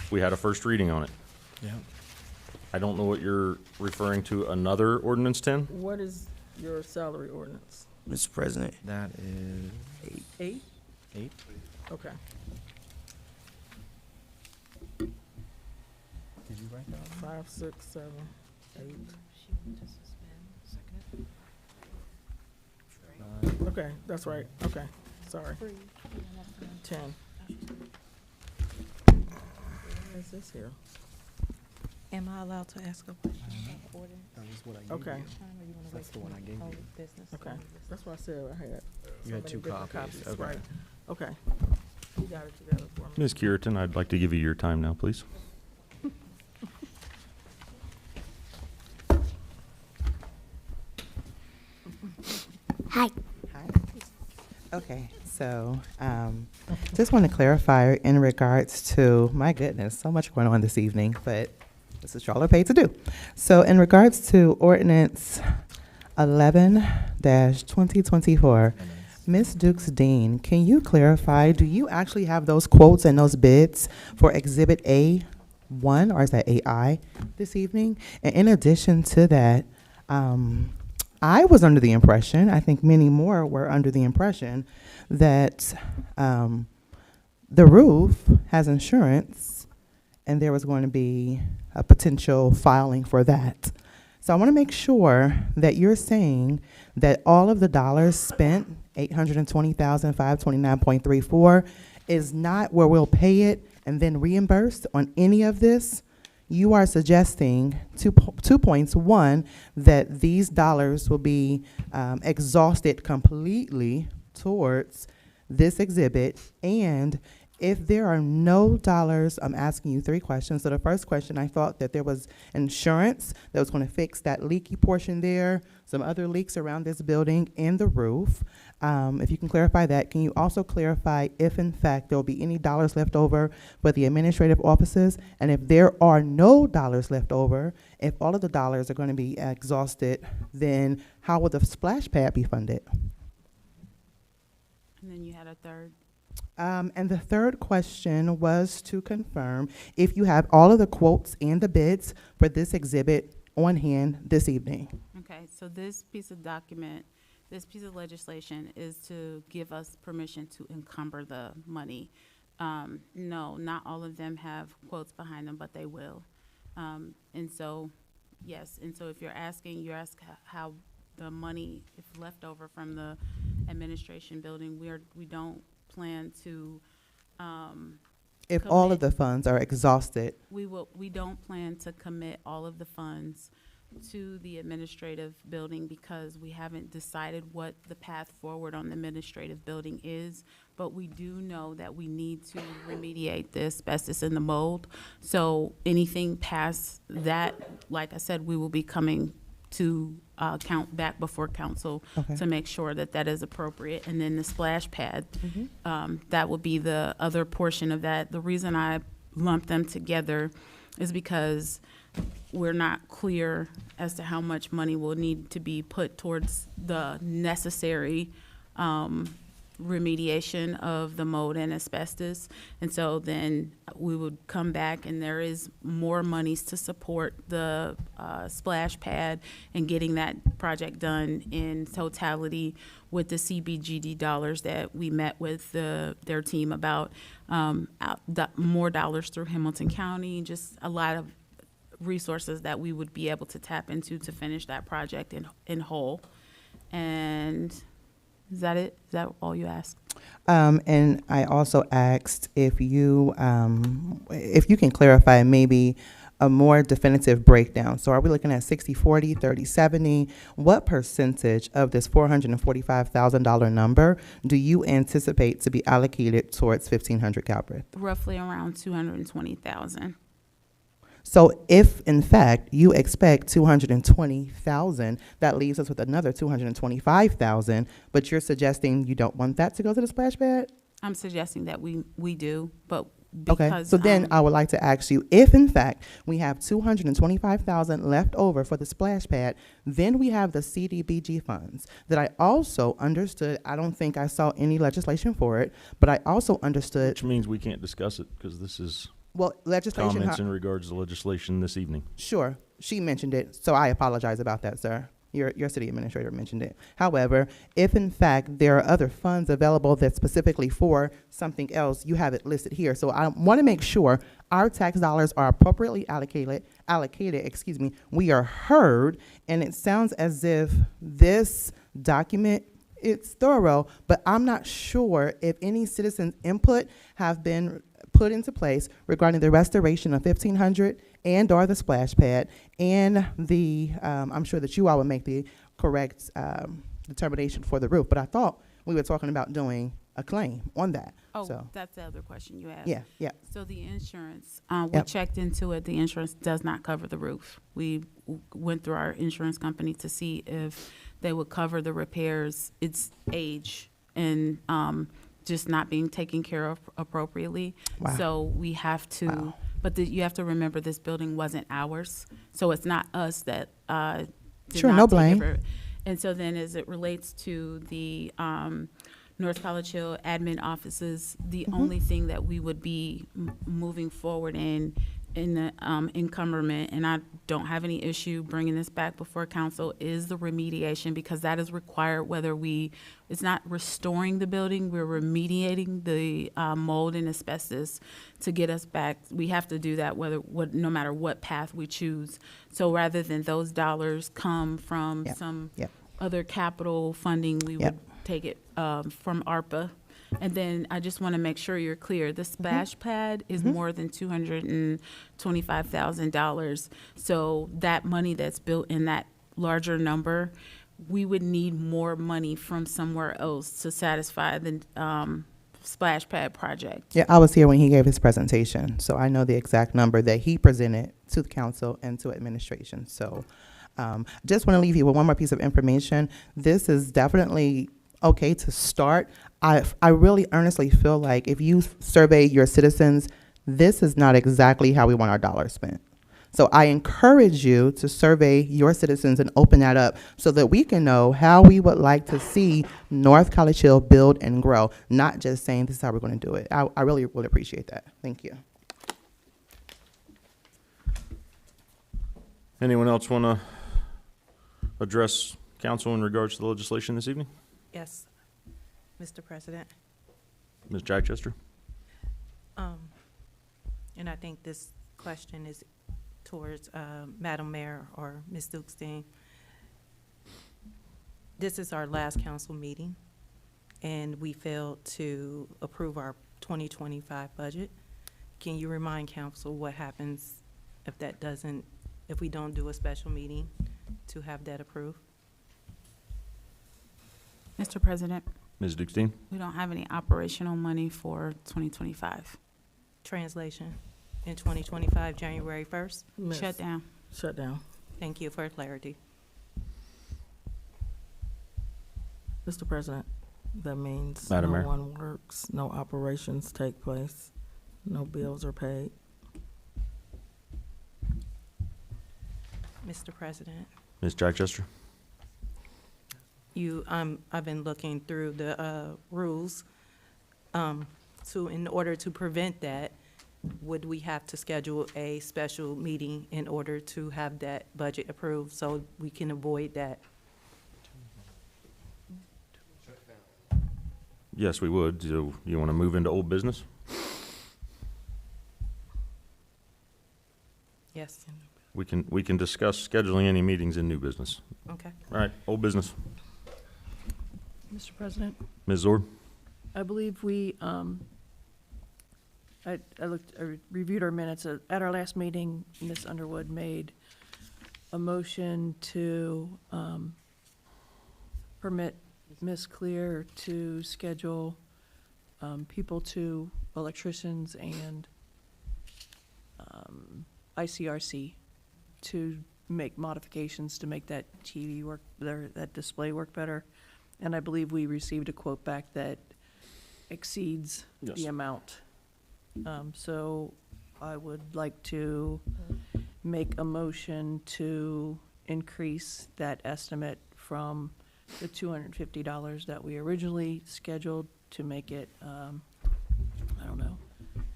We had a first reading on it. Yeah. I don't know what you're referring to, another ordinance 10? What is your salary ordinance? Mr. President, That is 8? 8. Okay. Did you write that? 5, 6, 7, 8. Okay, that's right. Okay, sorry. 10. Where is this here? Am I allowed to ask a question about the order? That was what I gave Okay, you. That's the one I gave you. okay. That's what I said I had. You had So 2 many different copies. Okay. Right, okay. You got it together for me. Ms. Curitan, I'd like to give you your time now, please. Hi. Okay, so just want to clarify in regards to, my goodness, so much going on this evening, but this is what y'all are paid to do. So in regards to ordinance 11-2024, Ms. Dukes Dean, can you clarify, do you actually have those quotes and those bids for Exhibit A1, or is that AI, this evening? And in addition to that, I was under the impression, I think many more were under the impression, that the roof has insurance and there was going to be a potential filing for that. So I want to make sure that you're saying that all of the dollars spent, $820,529.34, is not where we'll pay it and then reimbursed on any of this. You are suggesting 2 points. One, that these dollars will be exhausted completely towards this exhibit. And if there are no dollars, I'm asking you 3 questions. So the first question, I thought that there was insurance that was going to fix that leaky portion there, some other leaks around this building and the roof. If you can clarify that, can you also clarify if in fact there will be any dollars left over for the administrative offices? And if there are no dollars left over, if all of the dollars are going to be exhausted, then how will the splash pad be funded? And then you had a third. And the third question was to confirm if you have all of the quotes and the bids for this exhibit on hand this evening. Okay, so this piece of document, this piece of legislation is to give us permission to encumber the money. No, not all of them have quotes behind them, but they will. And so, yes, and so if you're asking how the money, if left over from the administration building, we don't plan to, If all commit- of the funds are exhausted, we don't plan to commit all of the funds to the administrative building because we haven't decided what the path forward on the administrative building is. But we do know that we need to remediate the asbestos in the mold. So anything past that, like I said, we will be coming to count back before council Okay. to make sure that that is appropriate. And then the splash pad, that would be the other portion of that. The reason I lumped them together is because we're not clear as to how much money will need to be put towards the necessary remediation of the mold and asbestos. And so then we would come back and there is more monies to support the splash pad and getting that project done in totality with the CBGD dollars that we met with their team about, more dollars through Hamilton County, just a lot of resources that we would be able to tap into to finish that project in whole. And is that it? Is that all you asked? and I also asked if you can clarify maybe a more definitive breakdown. So are we looking at 60-40, 30-70? What percentage of this $445,000 number do you anticipate to be allocated towards 1500 Galbraith? Roughly around 220,000. So if, in fact, you expect 220,000, that leaves us with another 225,000, but you're suggesting you don't want that to go to the splash pad? I'm suggesting that we do, but Okay, because. so then I would like to ask you, if in fact we have 225,000 left over for the splash pad, then we have the CDBG funds that I also understood, I don't think I saw any legislation for it, but I also understood, Which means we can't discuss it because this is well, legislation. comments in regards to legislation this evening. Sure, she mentioned it, so I apologize about that, sir. Your city administrator mentioned it. However, if in fact there are other funds available that's specifically for something else, you have it listed here. So I want to make sure our tax dollars are appropriately allocated, we are heard, and it sounds as if this document, it's thorough, but I'm not sure if any citizens' input have been put into place regarding the restoration of 1,500 and or the splash pad, and the, I'm sure that you all would make the correct determination for the roof, but I thought we were talking about doing a claim on that. Oh, So, that's the other question you asked. yeah. So the insurance, we Yep. checked into it. The insurance does not cover the roof. We went through our insurance company to see if they would cover the repairs, its age, and just not being taken care of appropriately. Wow. So we have to, Wow. but you have to remember this building wasn't ours, so it's not us that did Sure, not no take blame. care of it. And so then as it relates to the North College Hill admin offices, the only thing that we would be moving forward in the encumberment, and I don't have any issue bringing this back before council, is the remediation, because that is required whether it's not restoring the building, we're remediating the mold and asbestos to get us back. We have to do that no matter what path we choose. So rather than those dollars come from Yep. some Yep. other capital funding, we Yep. would take it from ARPA. And then I just want to make sure you're clear, the splash pad is more than $225,000. So that money that's built in that larger number, we would need more money from somewhere else to satisfy the splash pad project. Yeah, I was here when he gave his presentation, so I know the exact number that he presented to the council and to administration. So just want to leave you with one more piece of information. This is definitely okay to start. I really earnestly feel like if you survey your citizens, this is not exactly how we want our dollars spent. So I encourage you to survey your citizens and open that up so that we can know how we would like to see North College Hill build and grow, not just saying this is how we're going to do it. I really would appreciate that. Thank you. Anyone else want to address council in regards to the legislation this evening? Yes, Mr. President. Ms. Chichester? And I think this question is towards Madam Mayor or Ms. Dukestein. This is our last council meeting, and we failed to approve our 2025 budget. Can you remind council what happens if we don't do a special meeting to have that approved? Mr. President, Ms. Dukestein? we don't have any operational money for 2025. Translation in 2025, January 1st. Miss. Shut down. Shut down. Thank you for clarity. Mr. President, that means Madam Mayor. no one works, no operations take place, no bills are paid. Mr. President, Ms. Chichester? I've been looking through the rules. In order to prevent that, would we have to schedule a special meeting in order to have that budget approved so we can avoid that? Yes, we would. Do you want to move into old business? Yes, We can discuss scheduling any meetings in new business. okay. All right, old business. Mr. President, Ms. Zorb? I believe we, I reviewed our minutes. At our last meeting, Ms. Underwood made a motion to permit Ms. Clear to schedule electricians and ICRC to make modifications to make that TV work, that display work better. And I believe we received a quote back that exceeds Yes. the amount. So I would like to make a motion to increase that estimate from the $250 that we originally scheduled to make it, I don't know,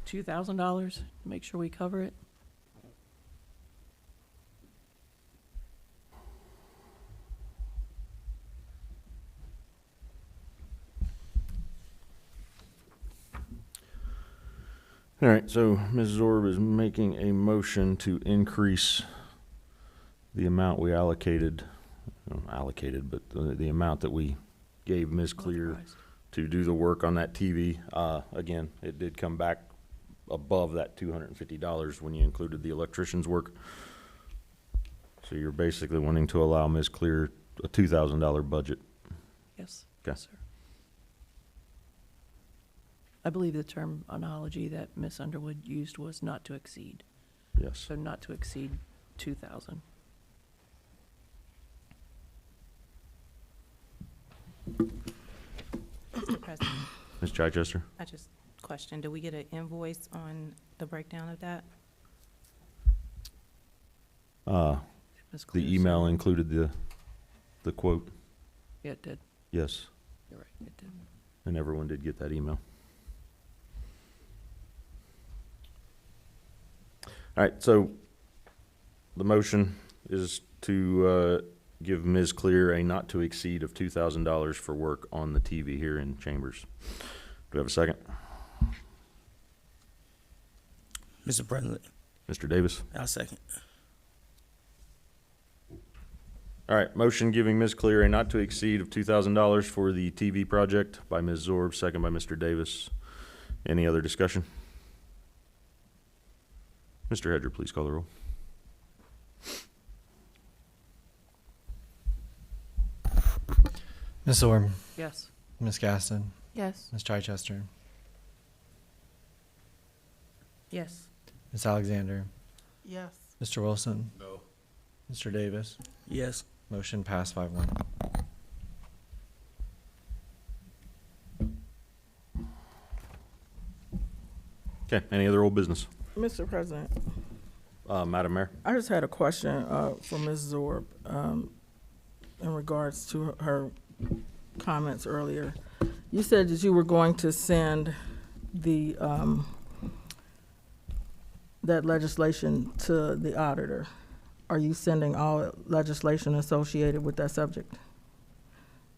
$2,000, to make sure we cover it. All right, so Ms. Zorb is making a motion to increase the amount we allocated, but the amount that we gave Ms. Clear Authorized. to do the work on that TV. Again, it did come back above that $250 when you included the electrician's work. So you're basically wanting to allow Ms. Clear a $2,000 budget. Yes. Okay. Yes, sir. I believe the terminology that Ms. Underwood used was not to exceed. Yes. So not to exceed 2,000. Mr. President, Ms. Chichester? I just questioned, do we get an invoice on the breakdown of that? Ms. Clear The email said- included the quote. Yeah, it did. Yes, You're right, it did. and everyone did get that email. All right, so the motion is to give Ms. Clear a not to exceed of $2,000 for work on the TV here in Chambers. Do we have a second? Mr. President, Mr. Davis? I'll second. All right, motion giving Ms. Clear a not to exceed of $2,000 for the TV project by Ms. Zorb, second by Mr. Davis. Any other discussion? Mr. Hedger, please call the roll. Ms. Orm, Yes. Ms. Gaston, Yes. Ms. Chichester, Yes. Ms. Alexander, Yes. Mr. Wilson, No. Mr. Davis. Yes. Motion passed 5-1. Okay, any other old business? Mr. President, Madam Mayor? I just had a question for Ms. Zorb in regards to her comments earlier. You said that you were going to send the that legislation to the auditor. Are you sending all legislation associated with that subject?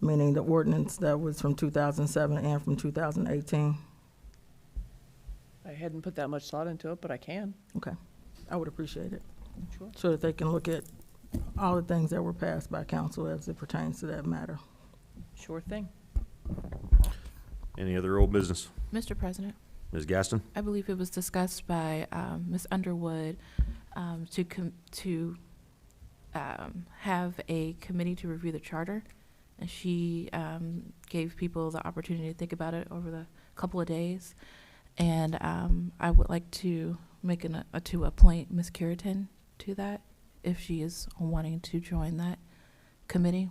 Meaning the ordinance that was from 2007 and from 2018? I hadn't put that much thought into it, but I can. Okay, I would appreciate it, Sure. so that they can look at all the things that were passed by council as it pertains to that matter. Sure thing. Any other old business? Mr. President, Ms. Gaston? I believe it was discussed by Ms. Underwood to have a committee to review the charter. And she gave people the opportunity to think about it over the couple of days. And I would like to make to appoint Ms. Curitan to that, if she is wanting to join that committee.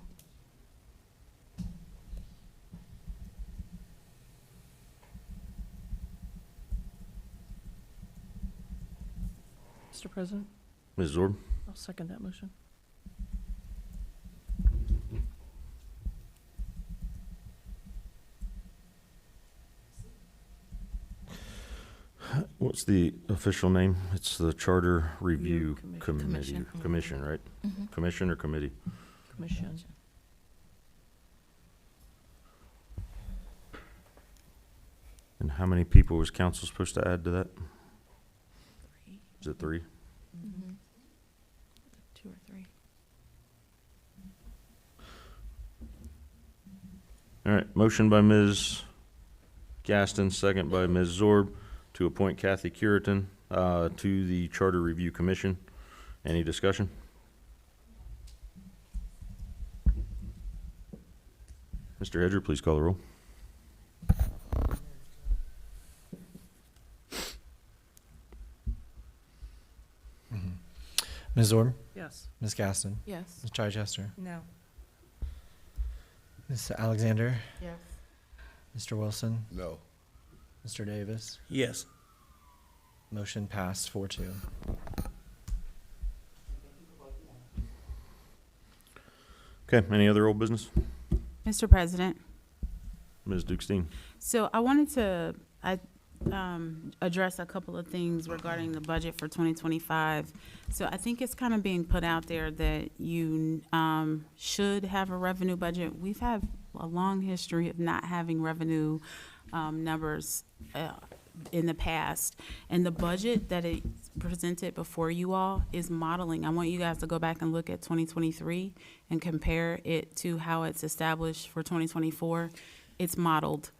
Mr. President, Ms. Zorb? I'll second that motion. What's the official name? It's the Charter Review Review Committee. Commission. Commission, right? Mhm. Commission or committee? Commission. And how many people was council supposed to add to that? Three. Is it 3? Mm-hmm. 2 or 3. All right, motion by Ms. Gaston, second by Ms. Zorb, to appoint Kathy Curitan to the Charter Review Commission. Any discussion? Mr. Hedger, please call the roll. Ms. Zorb, Yes. Ms. Gaston, Yes. Ms. Chichester, No. Ms. Alexander, Yes. Mr. Wilson, No. Mr. Davis. Yes. Motion passed 4-2. Okay, any other old business? Mr. President, Ms. Dukestein? so I wanted to, address a couple of things regarding the budget for 2025. So I think it's kind of being put out there that you, should have a revenue budget. We've had a long history of not having revenue, numbers, in the past. And the budget that is presented before you all is modeling. I want you guys to go back and look at 2023 and compare it to how it's established for 2024. It's modeled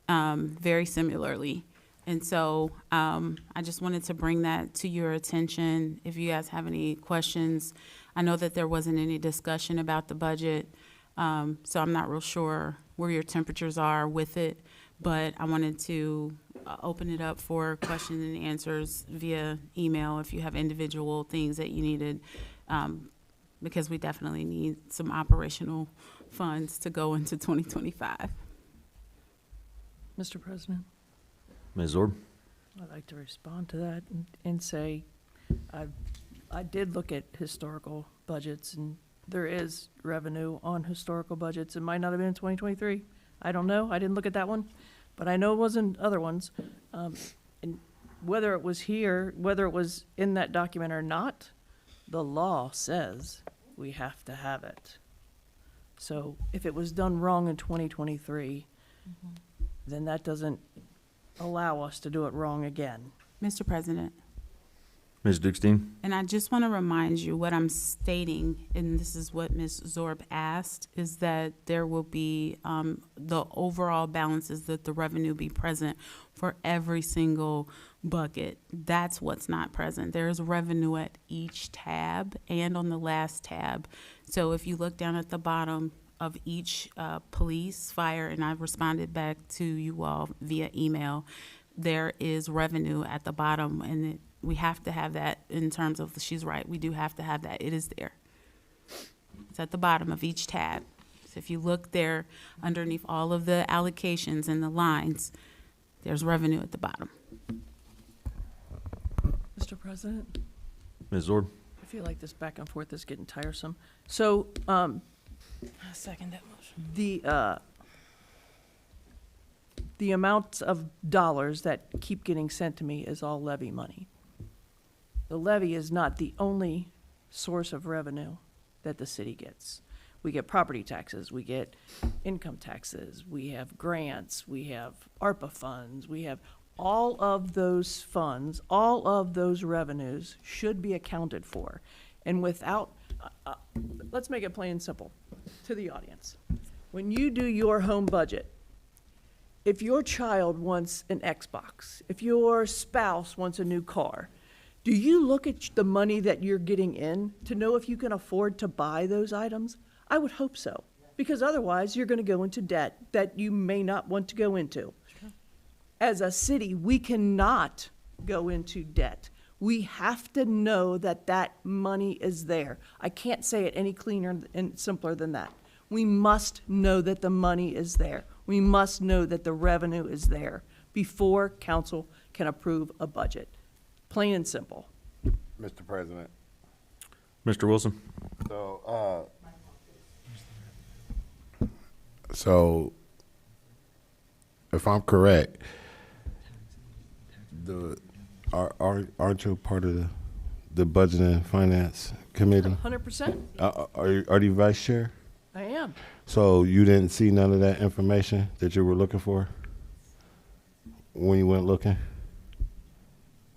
very similarly. And so I just wanted to bring that to your attention. If you guys have any questions, I know that there wasn't any discussion about the budget, so I'm not real sure where your temperatures are with it, but I wanted to open it up for questions and answers via email if you have individual things that you needed, because we definitely need some operational funds to go into 2025. Mr. President, Ms. Zorb? I'd like to respond to that and say, I did look at historical budgets, and there is revenue on historical budgets. It might not have been in 2023. I don't know. I didn't look at that one, but I know it wasn't other ones. And whether it was here, whether it was in that document or not, the law says we have to have it. So if it was done wrong in 2023, then that doesn't allow us to do it wrong again. Mr. President. Ms. Dukestein? And I just want to remind you what I'm stating, and this is what Ms. Zorb asked, is that there will be, the overall balance is that the revenue be present for every single bucket. That's what's not present. There's revenue at each tab and on the last tab. So if you look down at the bottom of each police, fire, and I've responded back to you all via email, there is revenue at the bottom, and we have to have that in terms of, she's right, we do have to have that. It is there. It's at the bottom of each tab. So if you look there underneath all of the allocations and the lines, there's revenue at the bottom. Mr. President, Ms. Zorb? I feel like this back and forth is getting tiresome. So, I second that motion. the amount of dollars that keep getting sent to me is all levy money. The levy is not the only source of revenue that the city gets. We get property taxes, we get income taxes, we have grants, we have ARPA funds, we have all of those funds, all of those revenues should be accounted for. And without, let's make it plain and simple to the audience. When you do your home budget, if your child wants an Xbox, if your spouse wants a new car, do you look at the money that you're getting in to know if you can afford to buy those items? I would hope so, because otherwise you're going to go into debt that you may not want to go into. As a city, we cannot go into debt. We have to know that that money is there. I can't say it any cleaner and simpler than that. We must know that the money is there. We must know that the revenue is there before council can approve a budget. Plain and simple. Mr. President, Mr. Wilson? so if I'm correct, aren't you part of the Budget and Finance Committee? 100%, Are you vice chair? I am. So you didn't see none of that information that you were looking for when you went looking?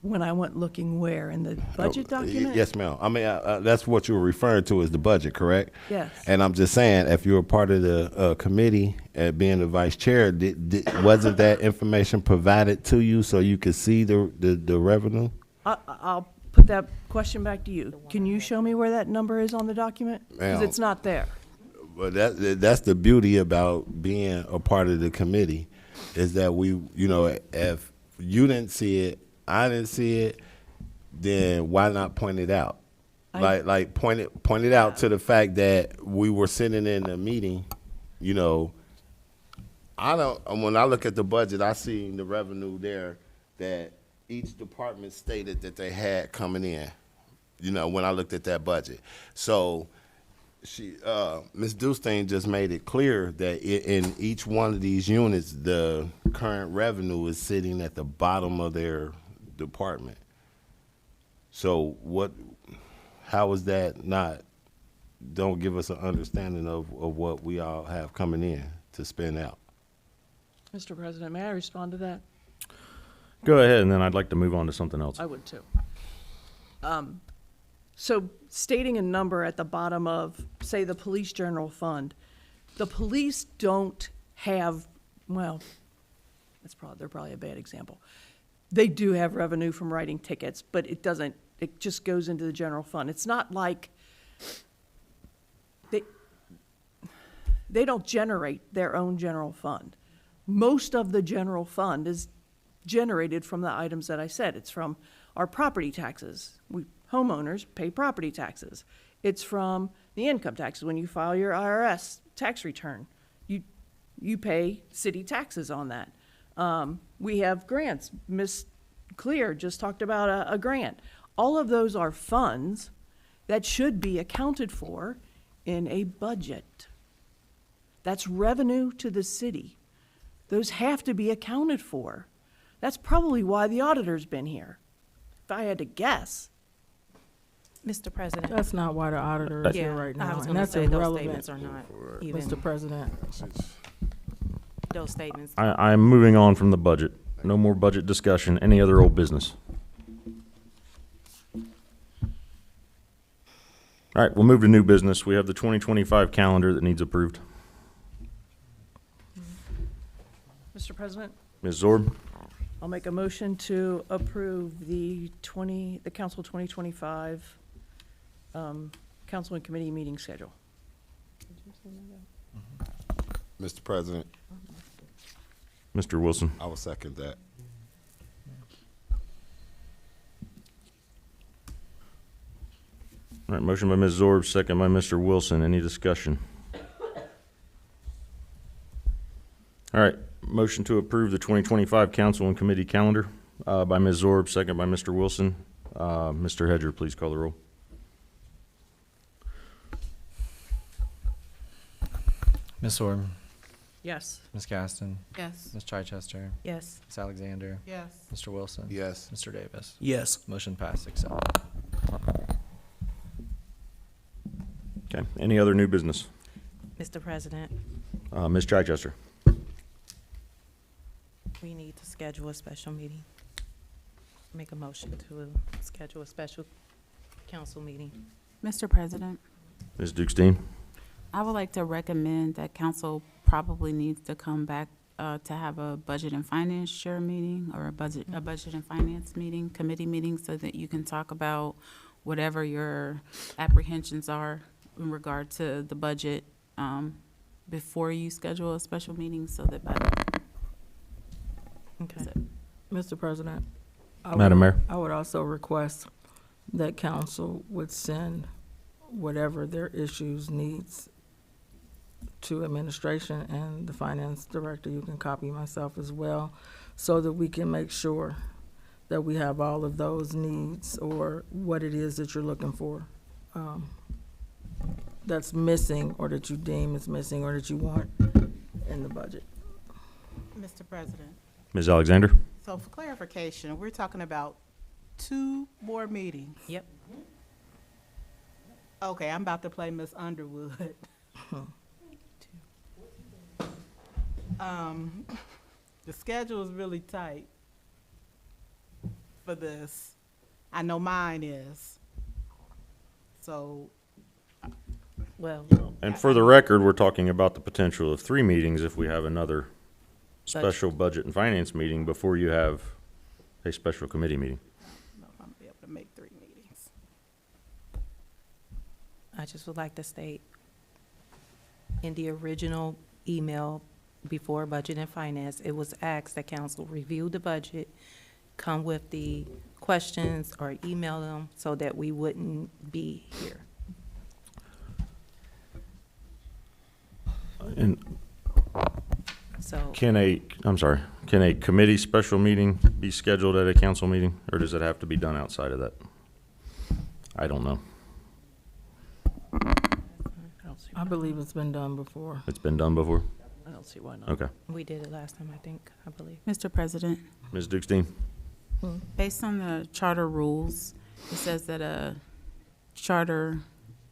When I went looking where, in the budget document? Yes, ma'am. I mean, that's what you were referring to as the budget, correct? Yes. And I'm just saying, if you were part of the committee, being the vice chair, wasn't that information provided to you so you could see the revenue? I'll put that question back to you. Can you show me where that number is on the document? Because Ma'am. it's not there. Well, that's the beauty about being a part of the committee, is that if you didn't see it, I didn't see it, then why not point it out? like pointed out to the fact that we were sitting in a meeting, you know, when I look at the budget, I see the revenue there that each department stated that they had coming in, you know, when I looked at that budget. So Ms. Dewstein just made it clear that in each one of these units, the current revenue is sitting at the bottom of their department. So how is that not, don't give us an understanding of what we all have coming in to spend out? Mr. President, may I respond to that? Go ahead, and then I'd like to move on to something else. I would too. So stating a number at the bottom of, say, the police general fund, the police don't have, well, they're probably a bad example. They do have revenue from writing tickets, but it just goes into the general fund. It's not like they don't generate their own general fund. Most of the general fund is generated from the items that I said. It's from our property taxes. Homeowners pay property taxes. It's from the income taxes. When you file your IRS tax return, you pay city taxes on that. We have grants. Ms. Clear just talked about a grant. All of those are funds that should be accounted for in a budget. That's revenue to the city. Those have to be accounted for. That's probably why the auditor's been here, if I had to guess. Mr. President. That's not why the auditor is here right I now, was and gonna that's say those irrelevant, statements are not even, Mr. President. those statements. I'm moving on from the budget. No more budget discussion. Any other old business? All right, we'll move to new business. We have the 2025 calendar that needs approved. Mr. President, Ms. Zorb? I'll make a motion to approve the council 2025 council and committee meeting schedule. Mr. President, Mr. Wilson? I will second that. All right, motion by Ms. Zorb, second by Mr. Wilson. Any discussion? All right, motion to approve the 2025 council and committee calendar by Ms. Zorb, second by Mr. Wilson. Mr. Hedger, please call the roll. Ms. Orb, Yes. Ms. Gaston, Yes. Ms. Chichester, Yes. Ms. Alexander, Yes. Mr. Wilson. Yes. Mr. Davis. Yes. Motion passed, 6-0. Okay, any other new business? Mr. President, Ms. Chichester? we need to schedule a special meeting. Make a motion to schedule a special council meeting. Mr. President, Ms. Dukestein? I would like to recommend that council probably needs to come back to have a budget and finance share meeting or a budget and finance meeting, committee meeting, so that you can talk about whatever your apprehensions are in regard to the budget before you schedule a special meeting, so that Okay. Mr. President. Madam Mayor? I would also request that council would send whatever their issues, needs to administration and the finance director. You can copy myself as well, so that we can make sure that we have all of those needs or what it is that you're looking for that's missing, or that you deem is missing, or that you want in the budget. Mr. President, Ms. Alexander? so for clarification, we're talking about 2 more meetings. Yep. Okay, I'm about to play Miss Underwood. The schedule is really tight for this. I know mine is. So, Well, And for the record, we're talking about the potential of 3 meetings if we have another special budget and finance meeting before you have a special committee meeting. I don't know if I'm gonna be able to make 3 meetings. I just would like to state, in the original email before Budget and Finance, it was asked that council review the budget, come with the questions or email them so that we wouldn't be here. And So, can a committee special meeting be scheduled at a council meeting, or does it have to be done outside of that? I don't know. I believe it's been done before. It's been done before? I don't see why not. Okay. we did it last time, I think, I believe. Mr. President, Ms. Dukestein? based on the charter rules, it says that a charter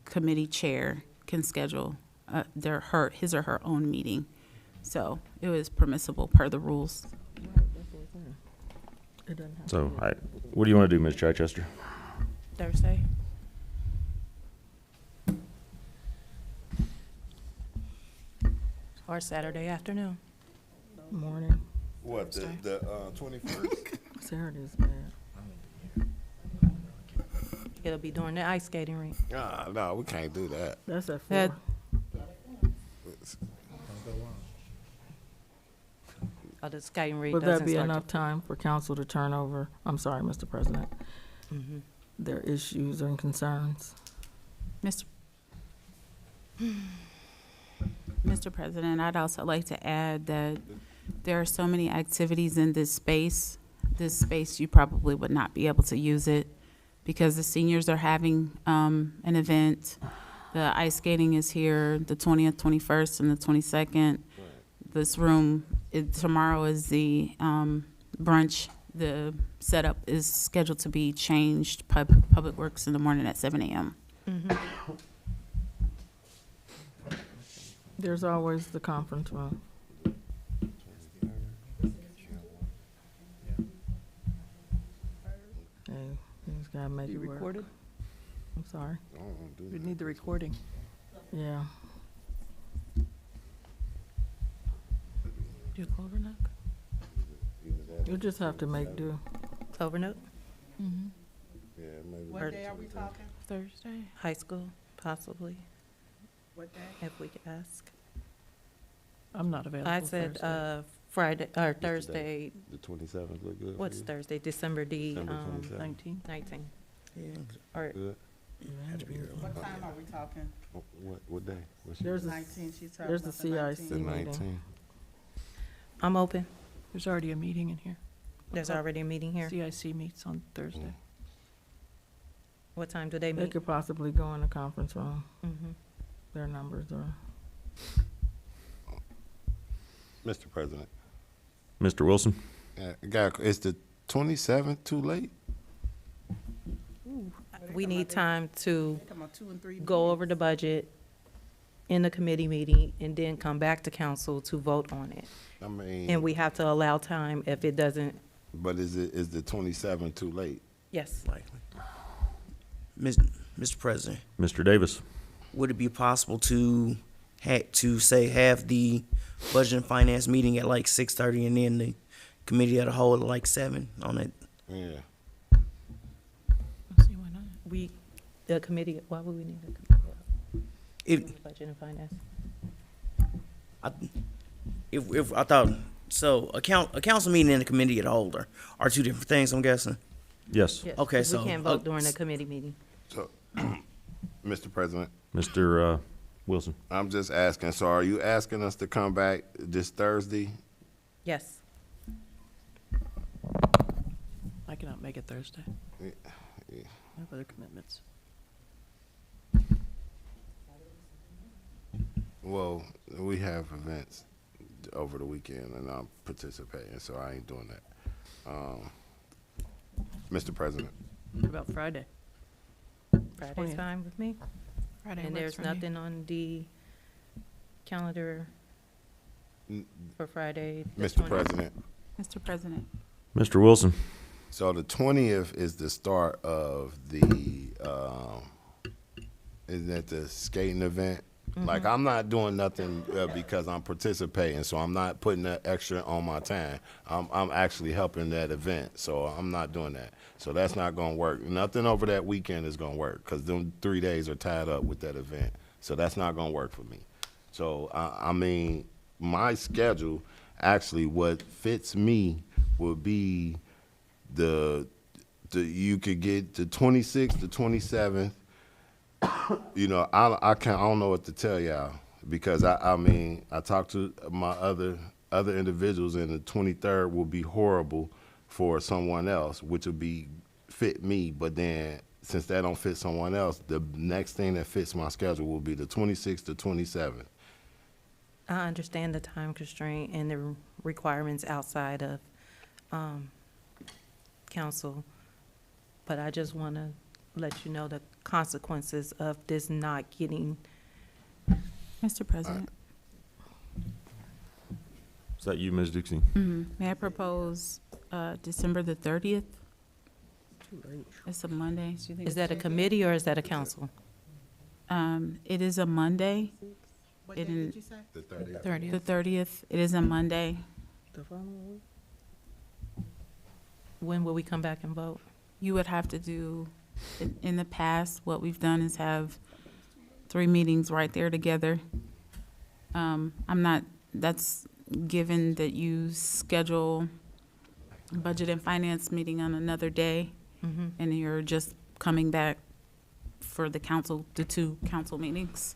committee chair can schedule his or her own meeting. So it was permissible per the rules. It doesn't have So, what do you want to do, Ms. Chichester? Thursday? Or Saturday afternoon? morning. What, the 21st? Saturday's bad. It'll be during the ice skating rink. No, we can't do that. That's at That- 4. The skating rink Would that doesn't be start enough time for council to turn over, I'm sorry, Mr. President, Mhm. their issues and concerns? Mr. President, I'd also like to add that there are so many activities in this space. This space, you probably would not be able to use it because the seniors are having an event. The ice skating is here the 20th, 21st, and the 22nd. This room, tomorrow is the brunch. The setup is scheduled to be changed. Public Works in the morning at 7 a.m. There's always the conference room. Hey, you just gotta make You it work. recorded? I'm sorry. We need the recording. Yeah. Do Clover Nook? You just have to make do. Clover Nook? Yeah, maybe. What day are we talking? Thursday? High school, possibly, What day? if we could ask. I'm not available I said, Thursday. Friday, or Thursday, The 27th look good for what's you? Thursday, December the, December 27th. 19. 19th? Or, Good. What time are we talking? What day? What's There's a, 19, she's talking there's the about the CIC the 19th. meeting. 19th? I'm open. There's already a meeting in here. There's already a meeting here. CIC meets on Thursday. What time do they They meet? could possibly go in the conference room. Mhm. Their numbers are. Mr. President, Mr. Wilson? is the 27th too late? We need time to Come on, 2 and 3. go over the budget in the committee meeting and then come back to council to vote on it. I mean, And we have to allow time if it doesn't, but is the 27th too late? yes. Likely. Mr. President, Mr. Davis? would it be possible to have the budget and finance meeting at like 6:30 and then the committee of the whole at like 7 on it? Yeah. See, why not? The committee, why would we need a committee? Budget and finance. If I thought so, a council meeting and a committee of the whole are two different things, I'm guessing. Yes. Yes, Okay, 'cause so, we can't vote during the committee meeting. So, Mr. President, Mr. Wilson? I'm just asking, so are you asking us to come back this Thursday? Yes. I cannot make it Thursday. Yeah. I have other commitments. Well, we have events over the weekend, and I'm participating, so I ain't doing that. Mr. President, What about Friday? Friday's 20th. fine with me. Friday And works there's for me. nothing on the calendar N- for Friday. the Mr. 20th. President, Mr. President, Mr. Wilson? so the 20th is the start of the, isn't that the skating event? Like, I'm not doing nothing because I'm participating, so I'm not putting that extra on my time. I'm actually helping that event, so I'm not doing that. So that's not gonna work. Nothing over that weekend is gonna work, because them 3 days are tied up with that event. So that's not gonna work for me. So, I mean, my schedule, actually what fits me would be the you could get the 26th, the 27th. You know, I don't know what to tell y'all because I mean, I talked to my other individuals, and the 23rd will be horrible for someone else, which will be fit me. But then, since that don't fit someone else, the next thing that fits my schedule will be the 26th to 27th. I understand the time constraint and the requirements outside of council, but I just want to let you know the consequences of this not getting. Mr. President, Is that you, Ms. Dixie? may I propose December the 30th? It's a Monday. Is that a committee or is that a council? It is a Monday. What It day is- did you say? The 30th. 30th. The 30th, it is a Monday. When will we come back and vote? You would have to do, in the past, what we've done is have 3 meetings right there together. I'm not, that's given that you schedule budget and finance meeting on another day, and you're just coming back for the council, the 2 council meetings.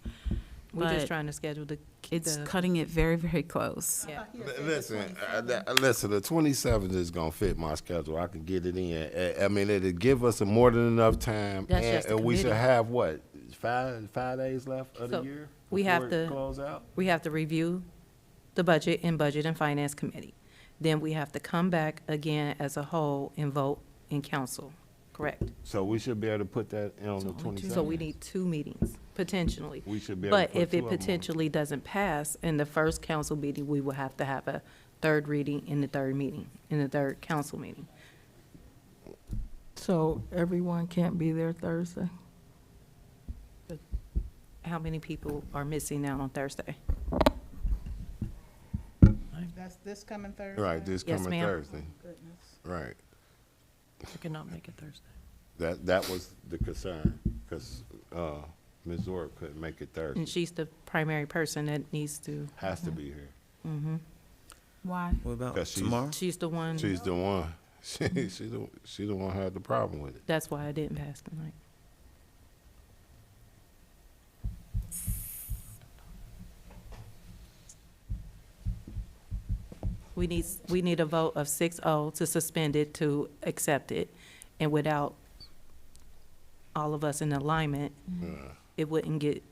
We're just But trying to schedule it's the- cutting it very, very close. Yeah. Listen, listen. The 27th is gonna fit my schedule. I can get it in. I mean, it'll give us more than enough time, That's just the and we should committee. have what 5 days left of So, the year. we have before it to- close out. We have to review the budget in Budget and Finance Committee. Then we have to come back again as a whole and vote in council, correct? So we should be able to put that in on the 27th. So we need 2 meetings, potentially. We should be able to But put if 2 it of them on. potentially doesn't pass in the first council meeting, we will have to have a 3rd reading in the 3rd meeting, in the 3rd council meeting. So everyone can't be there Thursday? How many people are missing out on Thursday? That's this coming Thursday? Right, this Yes, coming ma'am. Thursday. Goodness. Right. I cannot make it Thursday. That was the concern, because Ms. Zora couldn't make it Thursday. And she's the primary person that needs to, Has to be here. Why? What about 'Cause she's- tomorrow? she's the one, She's the one. She the one who had the problem with it. that's why I didn't pass tonight. We need a vote of 6-0 to suspend it, to accept it, and without all of us in alignment, it wouldn't get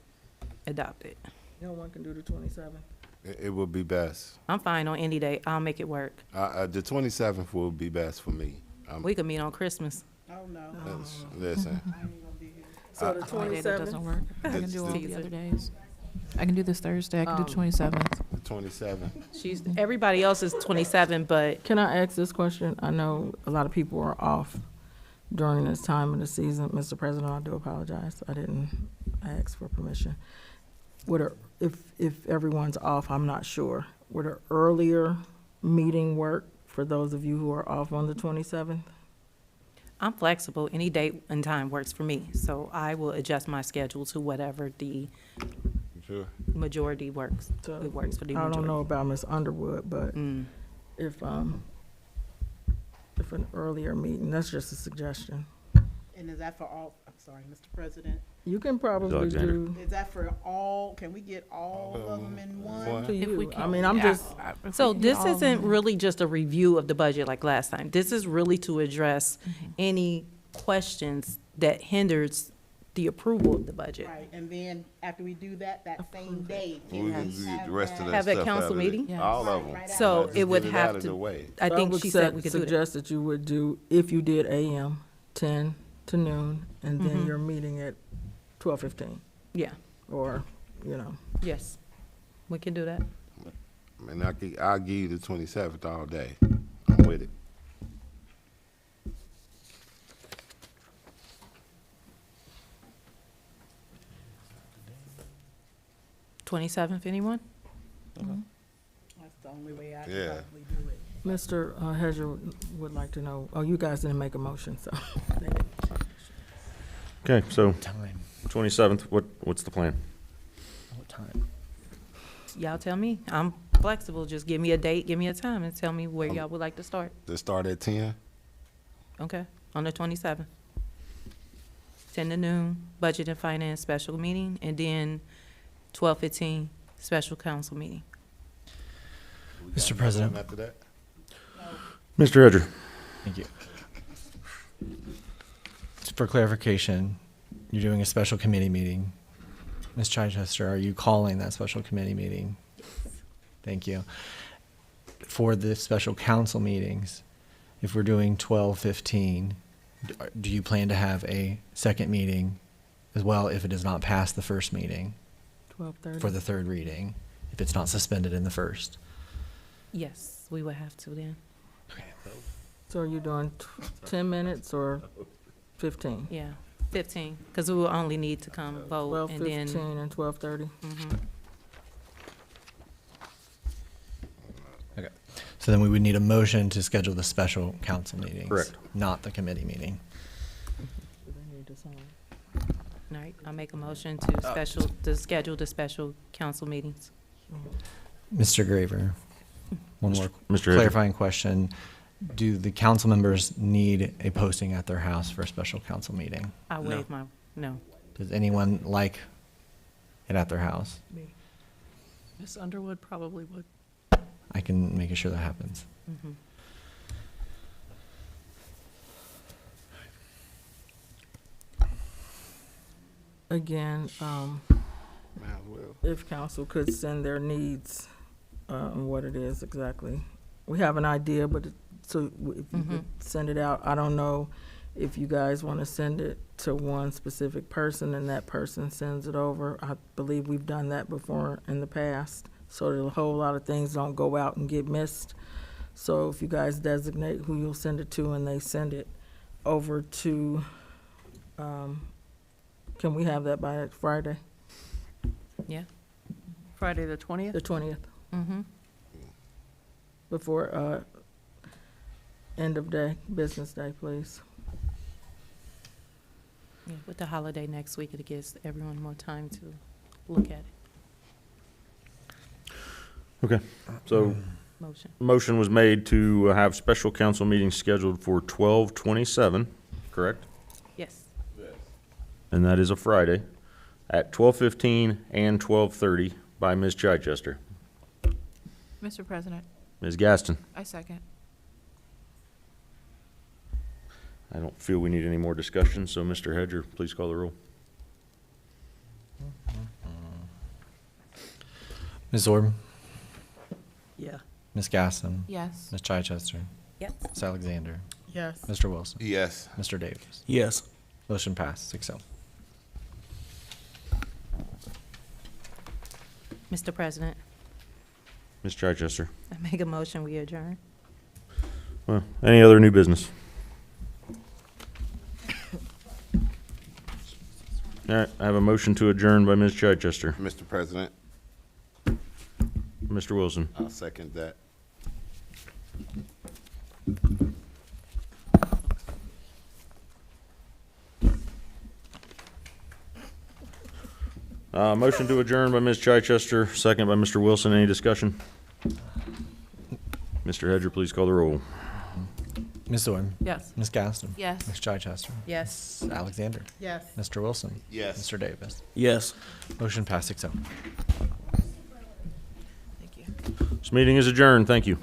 adopted. No one can do the 27th? It would be best. I'm fine on any day, I'll make it work. The 27th will be best for me. We could meet on Christmas. Oh, no. Listen, I ain't gonna be here. So the Friday, that doesn't 27th? work. I can do all the Caesar. other days. I can do this Thursday, I can do the 27th. the 27th. She's, everybody else is 27, but Can I ask this question? I know a lot of people are off during this time of the season. Mr. President, I do apologize. I didn't ask for permission. If everyone's off, I'm not sure. Would an earlier meeting work for those of you who are off on the 27th? I'm flexible. Any date and time works for me. So I will adjust my schedule to whatever the Sure. majority works. So, It works for the I majority. don't know about Ms. Underwood, but Mm. if an earlier meeting, that's just a suggestion. And is that for all, I'm sorry, Mr. President, You can probably Alexander. do is that for all, can we get all of them in one? to If we you. I can- mean, I'm just, So this all of isn't them. really just a review of the budget like last time. This is really to address Mm-hmm. any questions that hinders the approval of the budget. Right, and then after we do that, that same day. We can can we do have the rest of that Have a stuff council out of it. meeting? Yes. All of them. Right So Just it would get it have out of to- the way. I think would she said we could do that. suggest that you would do, if you did AM, 10 to noon, and then Mhm. you're meeting at 12:15, Yeah, or, you know. yes. We can do that. And I'll give you the 27th all day. I'm with it. Twenty-seventh, anyone? That's the only way I can Yeah. probably do it. Mr. Hedger would like to know, oh, you guys didn't make a motion, so. Okay, so Time. 27th, what's the plan? What time? Y'all tell me. I'm flexible. Just give me a date, give me a time, and tell me where y'all would like to start. Let's start at 10. Okay. on the 27th. 10 to noon, Budget and Finance special meeting, and then 12:15 special council meeting. Mr. President. After that? Mr. Hedger. Thank you. For clarification, you're doing a special committee meeting. Ms. Chichester, are you calling that special committee meeting? Thank you. For the special council meetings, if we're doing 12:15, do you plan to have a second meeting as well if it does not pass the first meeting 12:30. for the third reading, if it's not suspended in the first? Yes, we will have to then. So are you doing 10 minutes or 15? Yeah, 15, because we will only need to come vote, and then. 12:15 and 12:30. Mhm. Okay. So then we would need a motion to schedule the special council meetings. Correct. Not the committee meeting. All right, I'll make a motion to schedule the special council meetings. Mr. Graver, one more Mr. Hedger. clarifying question. Do the council members need a posting at their house for a special council meeting? I waive my, no. Does anyone like it at their house? Ms. Underwood probably would. I can make sure that happens. Mhm. Again, Might as well. if council could send their needs, and what it is exactly. We have an idea, but if you could send it out, I don't know if you guys want to send it to one specific person and that person sends it over. I believe we've done that before in the past, so that a whole lot of things don't go out and get missed. So if you guys designate who you'll send it to and they send it over to, can we have that by Friday, Yeah. Friday the 20th? the 20th? Mm-hmm. Before, end of day, business day, please. Yeah, with the holiday next week, it gives everyone more time to look at it. Okay, so Motion. motion was made to have special council meetings scheduled for 12/27, correct? Yes. And that is a Friday, at 12:15 and 12:30 by Ms. Chichester. Mr. President, Ms. Gaston, I second. I don't feel we need any more discussion, so Mr. Hedger, please call the roll. Ms. Orb, Yeah. Ms. Gaston, Yes. Ms. Chichester, Yes. Ms. Alexander, Yes. Mr. Wilson, Yes. Mr. Davis. Yes. Motion passed, 6-0. Mr. President, Ms. Chichester. I make a motion, we adjourn. Well, any other new business? All right, I have a motion to adjourn by Ms. Chichester. Mr. President, Mr. Wilson. I'll second that. Motion to adjourn by Ms. Chichester, second by Mr. Wilson. Any discussion? Mr. Hedger, please call the roll. Ms. Orb, Yes. Ms. Gaston, Yes. Ms. Chichester, Yes. Ms. Alexander, Yes. Mr. Wilson, Yes. Mr. Davis. Yes. Motion passed, 6-0. Thank you. This meeting is adjourned. Thank you.